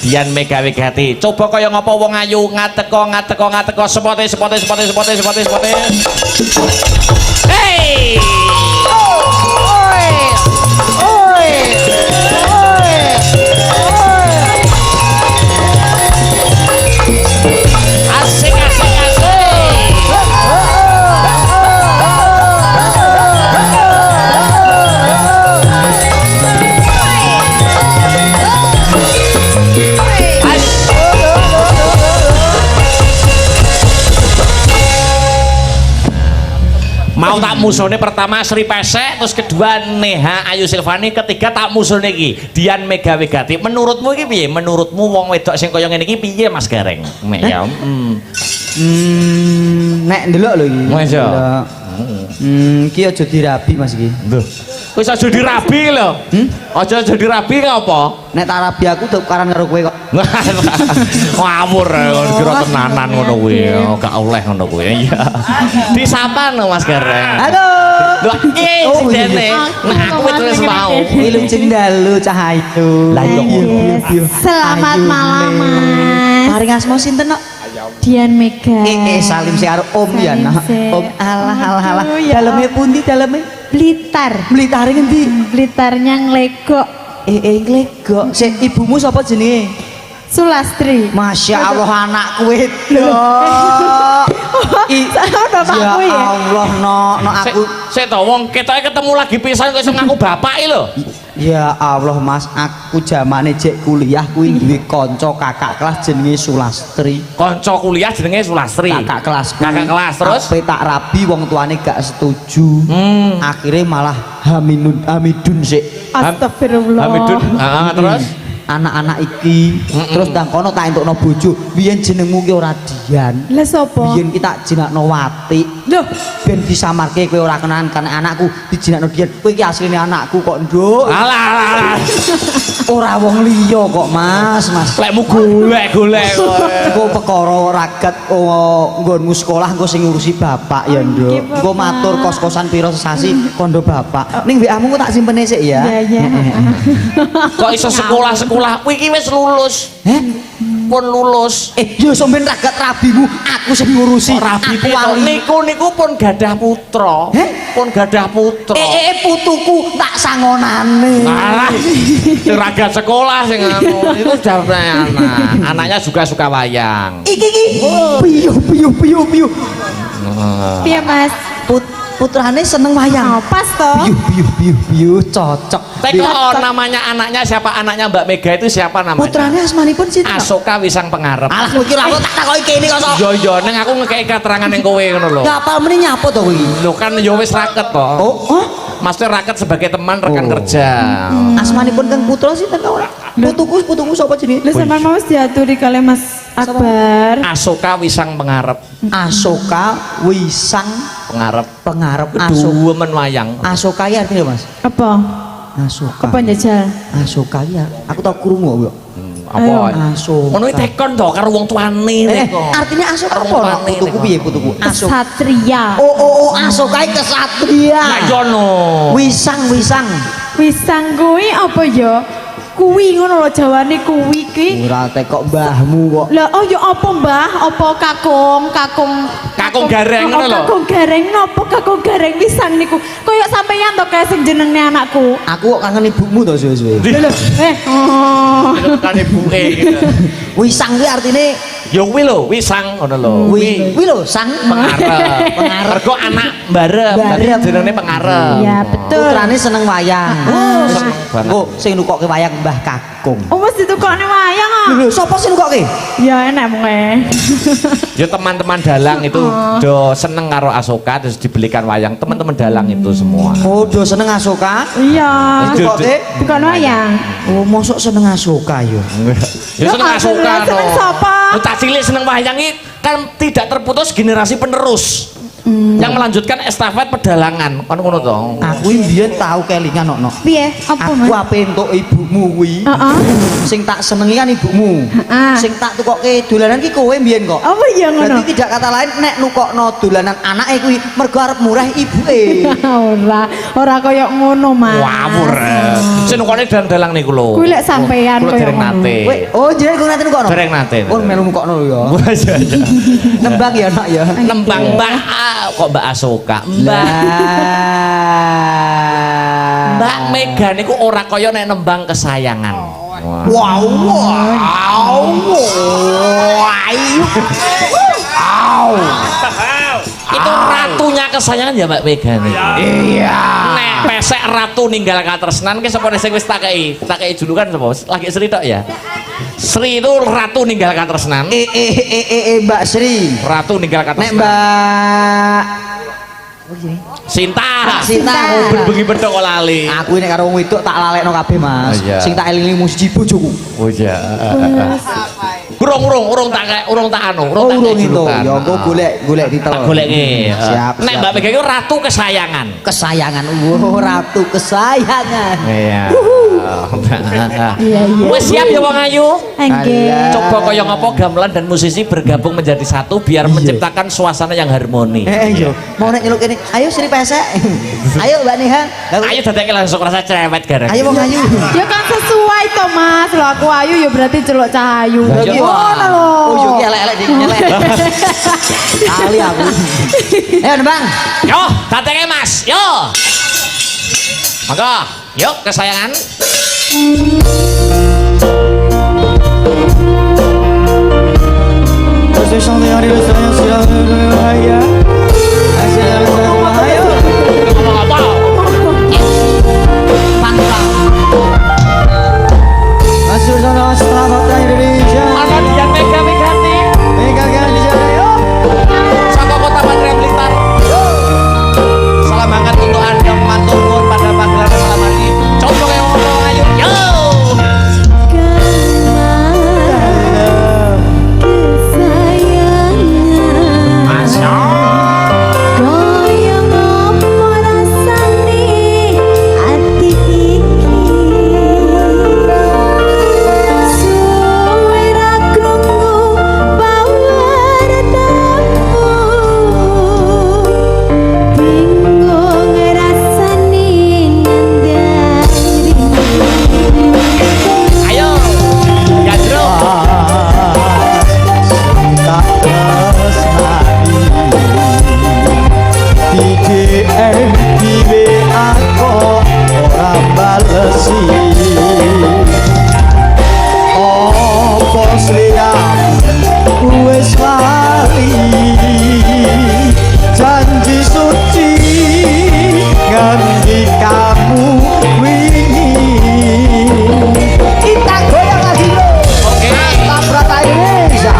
Dian Mega Wigati. Coba kaya ngapa wong ayu ngateko sepote. Hey! Asik. Mau tak musuhnya pertama Sri Pesek, terus kedua Neha Ayu Silvani, ketiga tak musuhnya iki Dian Mega Wigati. Menurutmu iki piye? Menurutmu wong wedok sing kaya ngene iki piye Mas Gareng? Mek ya. Nek ndelok lho iki. Wes ya. Iki aja dirabi Mas iki. Lho. Wis aja dirabi lho. Aja dirabi apa? Nek tak rabi aku tukaran karo kowe kok. Ngawur kira tenanan ngono kuwi. Gak oleh ngono kuwi. Ya. Disapa no Mas Gareng. Halo. Lho iki Oh, sing iya. dene. Nah aku terus mau. Ilung cendalu cahayu. Lah iya. Selamat malam Mas. Paring asma sinten nok? Dian Mega. Salim sing karo Om ya nak. Salim, Om alah. Ya. Daleme pundi daleme? Blitar. Blitare ngendi? Blitarnya ngelegok. Glego. Sik ibumu sapa jenenge? Sulastri. Masya Allah anakku wedok. Sama bapakku ya? Allah no aku. Sik to wong ketoke ketemu lagi pisan kok iso ngaku bapak lho. Ya Allah Mas, aku zamane jek kuliah kuwi duwe kanca kakak kelas jenenge Sulastri. Kanca kuliah jenenge Sulastri. Kakak kelas. Kakak kelas terus Ape tak rabi wong tuane gak setuju. Akhirnya malah Hamidun sik. Astagfirullah. Hamidun. Terus Anak-anak iki terus ndang kono tak entukno bojo. Biyen jenengmu ki ora Dian. Lah sapa? Biyen kita jenakno Wati. Loh, Ben disamarke kowe ora kenalan kan anakku dijinakno Dian. Kowe iki asline anakku kok, Nduk. alah. Ora wong liya kok, Mas. Lekmu golek-golek kowe. Engko perkara ragat nggonmu sekolah engko sing ngurusi bapak ya, Nduk. Engko matur kos-kosan pira sesasi kondo bapak. Ning WA-mu tak simpene sik ya. ya. Kok iso sekolah-sekolah kowe iki wis lulus. Pun lulus. Yo sampean ragat rabimu, aku sing ngurusi. Rabi Aku wali. niku pun gadah putra. Pun gadah putra. Putuku tak sangonane. Alah. Ragat sekolah sing anu itu jarane anak. Anaknya juga suka wayang. Iki piyu. Piye Mas? Putrane seneng wayang. Oh, pas toh. Piyu cocok. Teko namanya anaknya siapa? Anaknya Mbak Mega itu siapa namanya? Putrane asmanipun sinten? Asoka Wisang Pengarep. Alah kowe iki ora tak takoki kene kok. Yo ning aku ngekeki keterangan ning kowe ngono lho. Gapal meni nyapa to kowe iki? Lho kan yo wis raket to. Oh, Maksudnya raket sebagai teman rekan kerja. asmanipun Kang Putra sinten kok? Putuku sapa jenenge? Lah sampean mau diaturi kali Mas Akbar. Asoka Wisang Pengarep. Asoka Wisang Pengarep Duwemen wayang. Asoka ya artinya Mas? Apa? Asoka. Apa njajal? Asoka ya. Aku tau krungu kok. Apa? Asoka. Ngono iki tekon to karo wong tuane teko. Artinya Asoka Karo apa? wong tuane Putuku teko. piye putuku? Asoka. Satria. Oh, Asoka iki kesatria. Lah yo no. Wisang. Wisang kuwi apa ya? Kuwi ngono lho jawane kuwi ki. Ora tekok mbahmu kok. Lah oh ya apa Mbah? Apa kakung Gareng ngono lho. Kakung gareng napa kakung gareng wisang niku? Kaya sampeyan to kae sing jenenge anakku. Aku kok kangen ibumu to suwe-suwe. Lho, oh. Kan ibuke. Wisang kuwi artine Ya kuwi lho, wisang ngono lho. Wi lho sang Pengarep. Mergo anak mbarep, dadi jenenge pengarep. Iya, betul. putrane seneng wayang. Seneng banget. Oh, sing nukokke wayang Mbah Kakung. Oh, wis ditukokne wayang ah. Lho, sapa sing nukokke? Ya enak mongke. Ya teman-teman dalang itu do seneng karo Asoka terus dibelikan wayang teman-teman dalang itu semua. Oh, do seneng Asoka. Iya. Nukokke. Tukokne wayang. Oh, mosok seneng Asoka yo. Ya seneng Asoka no. Seneng sapa? Oh, tak cilik seneng wayang iki kan tidak terputus generasi penerus. Yang melanjutkan estafet pedalangan. Kan ngono to. Aku mbiyen tau kelingan nok. Piye? Apa, Aku Mas? ape entuk ibumu kuwi. Heeh. Sing tak senengi kan ibumu. Heeh. Sing tak tukokke dolanan ki kowe mbiyen kok. Apa ya ngono? Berarti tidak kata lain nek nukokno dolanan anake kuwi mergo arep murah ibuke. Ora kaya ngono, Mas. Wawur. Sing nukone dalang niku lho. Kuwi lek sampean Kulo kaya dereng ngono. nate. Kowe oh jenenge kowe nate nukokno. Dereng nate. Oh melu nukokno lho ya. Wah, iya, iya. Nembang ya nak ya. Nembang Mbak kok Mbak Asoka. Mbak Mega niku ora kaya nek nembang kesayangan. Wow. Itu ratunya kesayangan ya Mbak Mega nih. Iya. Nek pesek ratu ninggal katresnan ki sapa sing wis tak kei julukan sapa? Lagi Sri tok ya. Sri itu ratu ninggal katresnan. Mbak Sri. Ratu ninggal Nek katresnan. Mbak Sinta. Sinta. Oh, bengi bedok kok lali. Aku ini karo wong wedok tak lalekno kabeh, Mas. Oh, iya. Sing tak eling musiji bojoku. Oh iya. Urung tak anu, Oh, tak urung itu. julukan. Ya engko golek titel. Tak goleki. Siap. Nek Mbak Mega itu ratu kesayangan. Kesayangan. Wow, ratu kesayangan. Iya. Iya, iya. Wes siap ya Wong Ayu? Nggih. Coba kaya ngapa gamelan dan musisi bergabung menjadi satu biar menciptakan suasana yang harmoni. Yo. Mau nek nyeluk kene. Ayo Sri pesek. Ayo Mbak Neha. Ayo dadekke langsung rasa cerewet garek. Ayo wong ayu. Ya kan sesuai to, Mas. Lho aku ayu ya berarti celuk cahayu. Lah, Ngono iya. lho. Oh, yo ki elek-elek dik nyelek. Kali aku. Ayo Bang. Yo, dadekke Mas. Yo. Monggo, yuk kesayangan. Ngomong apa? Ana Dian Mega Megati. Saka Kota Padang Blitar. Salam hangat untuk Anda matur nuwun pada pagelaran malam hari ini. Coba kayak ngomong ayo. Yo. Ayo. Gandro. Janji suci nganti kamu wingi Kita goyang lagi lo. Oke. Tabrak Indonesia.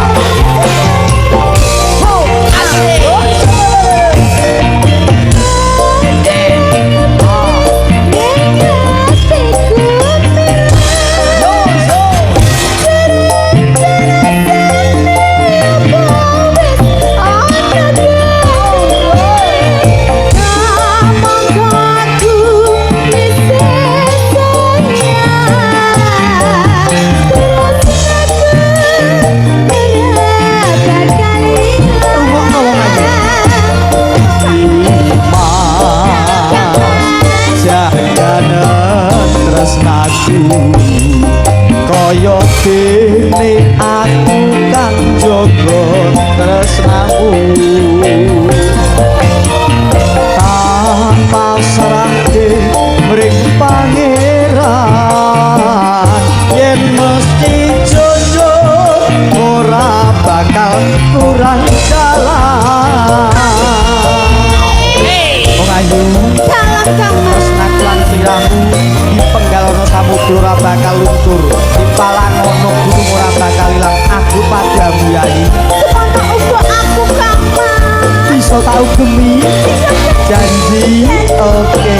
Janganan tresnaku kaya dene aku kang jaga tresnamu tanpa serahke mring pangeran yen mesti jojo ora bakal bakal luntur timpalan ngono gunung ora bakal ilang aku padamu yai Semoga uga aku Kang bisa tau gemi janji oke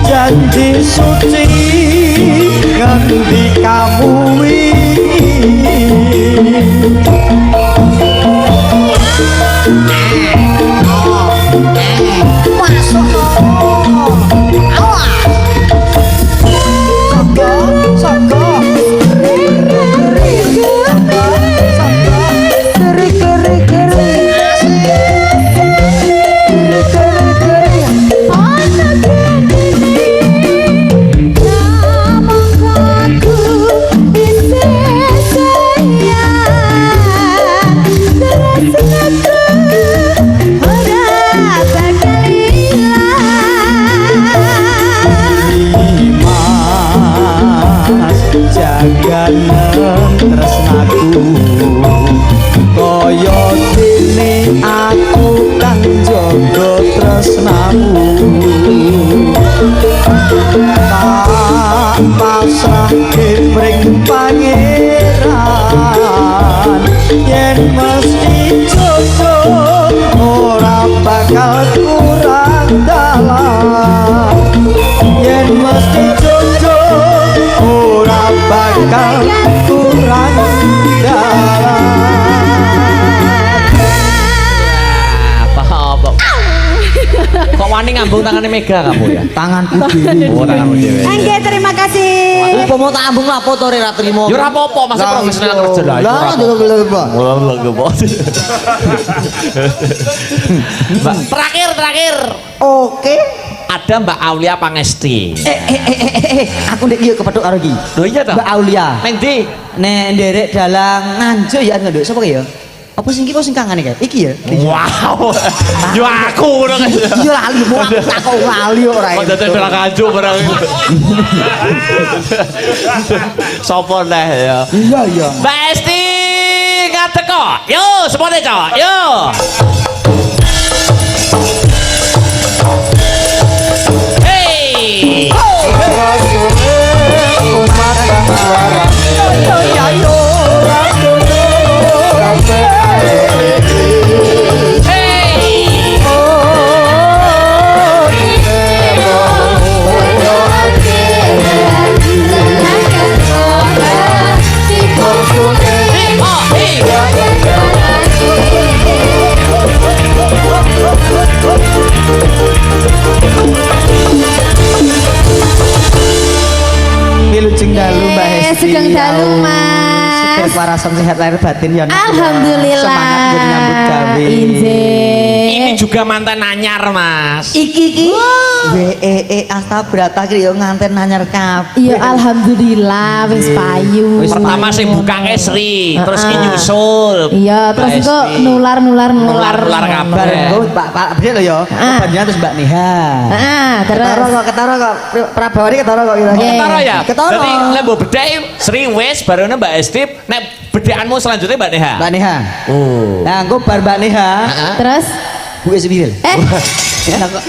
janji suci ngendi kamu tresnaku kaya dene aku kang jaga tresnamu tak pasrahke mring pangeran yen mesti jojo ora bakal kurang dalam yen mesti jojo ora bakal kurang dalam. Apa? Kok wani ngambung tangannya Mega kamu ya? Tanganku dhewe. Oh, tanganmu dhewe. Nggih, terima kasih. Apa mau tak ambung lapo to ora trimo? Ya ora apa-apa, masih profesional kerja lah. Lah, Terakhir. oke. Ada Mbak Aulia Pangesti. Aku ndek iki kepethuk karo iki. Lho iya ta? Mbak Aulia. Neng ndi? Nek nderek dalang Nganjuk ya nduk sapa ki ya? Apa sing iki kok sing kangane kae? Iki ya. Wow. Yo aku ngono kan. Iya lali mau aku takok lali ora. Kok dadi dalang kanjuk barang. Sopo neh ya? Iya. Mbak Esti ngateko. Yo, semuanya cowok. Yo. Hey. Wilujeng dalu Mbak Hesti. Sugeng dalu, Mas. Seger warasan sehat lahir batin ya. Alhamdulillah. Semangat buat nyambut gawe. Ini juga mantan anyar, Mas. Iki WEE Astabrata ki yo nganten nanyar kabeh. Iya, alhamdulillah wis payu. Wis Pertama sing buka Esri, terus ki nyusul. Iya, terus Mbak kok Esti. nular Nular kabeh. Bareng kok Pak Bede lho ya. Panjenengan terus Mbak Neha. Terus Ketara kok Prabawani ketara kok kira-kira. Ketara ya? Ketara. Berarti lek mbok bedhek Sri wis barone Mbak Esti, nek bedhekanmu selanjutnya Mbak Neha. Mbak Neha. Oh. Nah, engko bar Mbak Neha. terus Bu Eswil.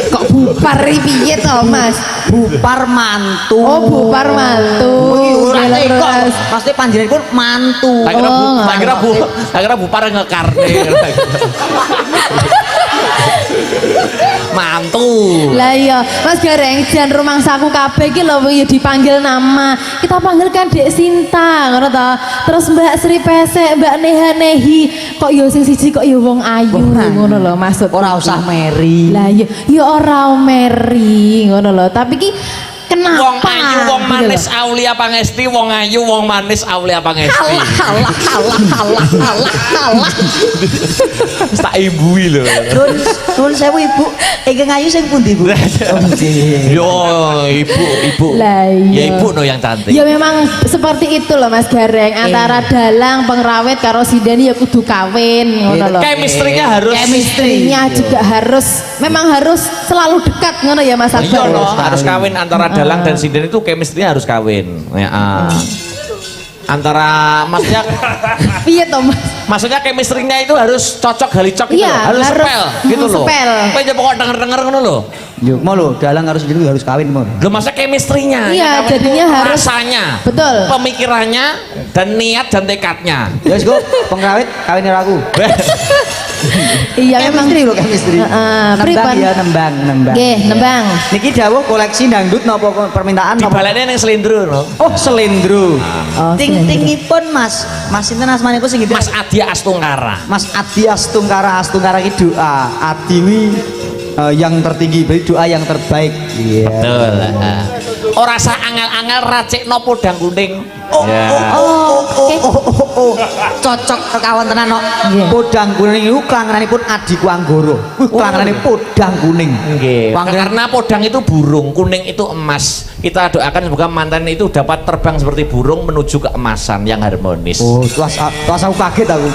kok bupar piye to, Mas? Bupar mantu. Oh, bupar mantu. Ora Terus. kok. Pasti panjenengan pun mantu. Tak kira bupar ngekar. mantu. Lah iya, Mas Gareng jan rumangsaku kabeh iki lho ya dipanggil nama. Kita panggilkan Dek Sinta, ngono to. Terus Mbak Sri Pesek, Mbak Neha Nehi, kok ya sing siji kok ya wong ayu ngono lho maksud. Ora usah Mary. Lah iya, ya ora Mary ngono lho. Tapi ki kenapa? Wong ayu, wong Gitu manis lho. Aulia Pangesti, wong ayu, wong manis Aulia Pangesti. Alah. Wis tak ibui lho. Nuwun sewu Ibu. Ingkang ayu sing pundi, Bu? Oh, nggih. Yo, ibu. Lah Ya iya. ibu no yang cantik. Ya memang seperti itu loh Mas Gareng, antara dalang pengrawit karo sidani ya kudu kawin ngono lho. Chemistry-nya harus Chemistry-nya juga memang harus selalu dekat ngono ya Mas Iya Akbar. loh, harus kawin antara dalang dan sinden itu chemistry harus kawin. Ya, antara Piye to Mas? maksudnya chemistry-nya itu harus cocok halicok gitu Iya, loh. Harus harus sepel gitu loh. sepel. Kowe aja pokok denger-denger ngono loh. Yo, mau lho, dalang harus jadi harus kawin, mau. Lho maksudnya chemistry-nya. Iya, yang kawin jadinya itu harus- rasanya. Betul. Pemikirannya dan niat dan tekadnya. Ya wis, Go, pengrawit kawin karo aku. Iya memang. Chemistry lho, chemistry. Heeh, Nembang pripun? ya, nembang. Nggih, nembang. Niki dawuh koleksi dangdut napa permintaan napa? Dibalene ning selindro no. Oh, selendro. Oh, Ting-tingipun Mas. Mas sinten asmanipun sing Mas Adia Astungkara. Mas Adi Astungkara ki doa. Adi wi yang tertinggi, berarti doa yang terbaik. Iya. Betul. Ora sah angel-angel racikno podang kuning. Cocok kekawontenan no. Nggih. Podang kuning niku klangenanipun Adi Kuanggoro. Klangenane podang kuning. Nggih. Karena podang itu burung, kuning itu emas. Kita doakan semoga mantan itu dapat terbang seperti burung menuju keemasan yang harmonis. Oh, tuas aku kaget aku.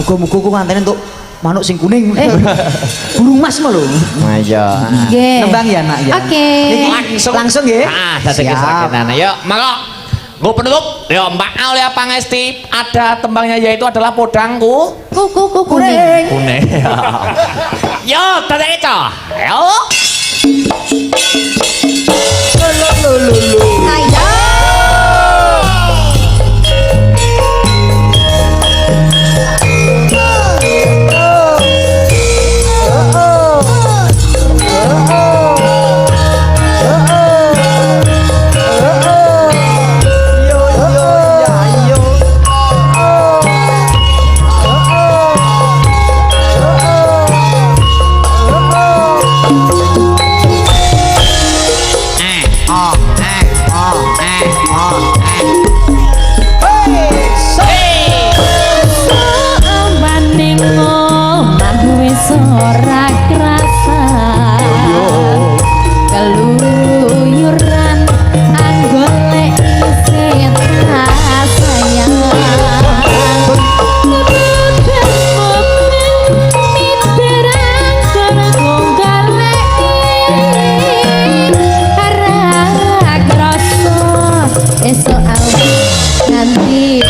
Muga-muga ku ngantene untuk manuk sing kuning. Burung mas mah lho. Ayo. Nggih. Nembang ya, Nak ya. Oke. Niki langsung nggih. Ah, dadi Siap. kesakitan. Yuk, monggo. Gue penutup. Yo, Mbak Aulia Pangesti ada tembangnya yaitu adalah podangku Kuku kuning. kuning. Yo, dadi itu. Yo. Ayo. Ora krasa keluyuran anggolek isin sayang miberan golek ora krasa esok nanti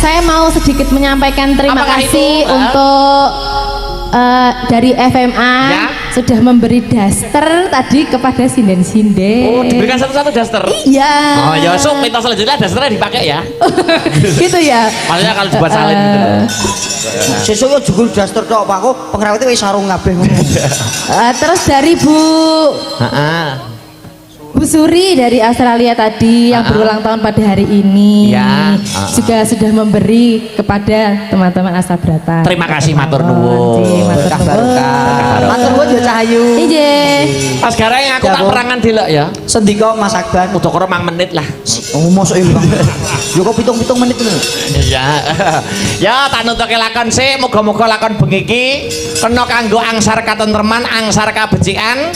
Saya mau sedikit menyampaikan terima Apakah kasih itu? untuk dari FMA Ya. sudah memberi daster tadi kepada sinden-sinden. Oh, diberikan satu-satu daster. Iya. Oh ya, so minta selanjutnya dasternya dipakai ya. Gitu ya. Maksudnya kalau dibuat salin gitu loh. Sesuk yo jugul daster tok, Pak. Kok pengrawite wis sarung kabeh ngono. Terus dari Bu Suri dari Australia tadi yang berulang tahun pada hari ini Ya. juga sudah memberi kepada teman-teman Asabrata. Terima kasih matur nuwun. Berkah barokah. Matur nuwun ya Cahayu. Iya. Pas gareng aku Ya, tak Bu. perangan dilek ya. Sendika Mas Akbar. Udah kurang 5 menit lah. Oh, mosok iki, Bang. Yo kok 7 menit lho. Iya. Ya tak nutuke lakon sik, muga-muga lakon bengi iki kena kanggo angsar katentreman, angsar kabecikan.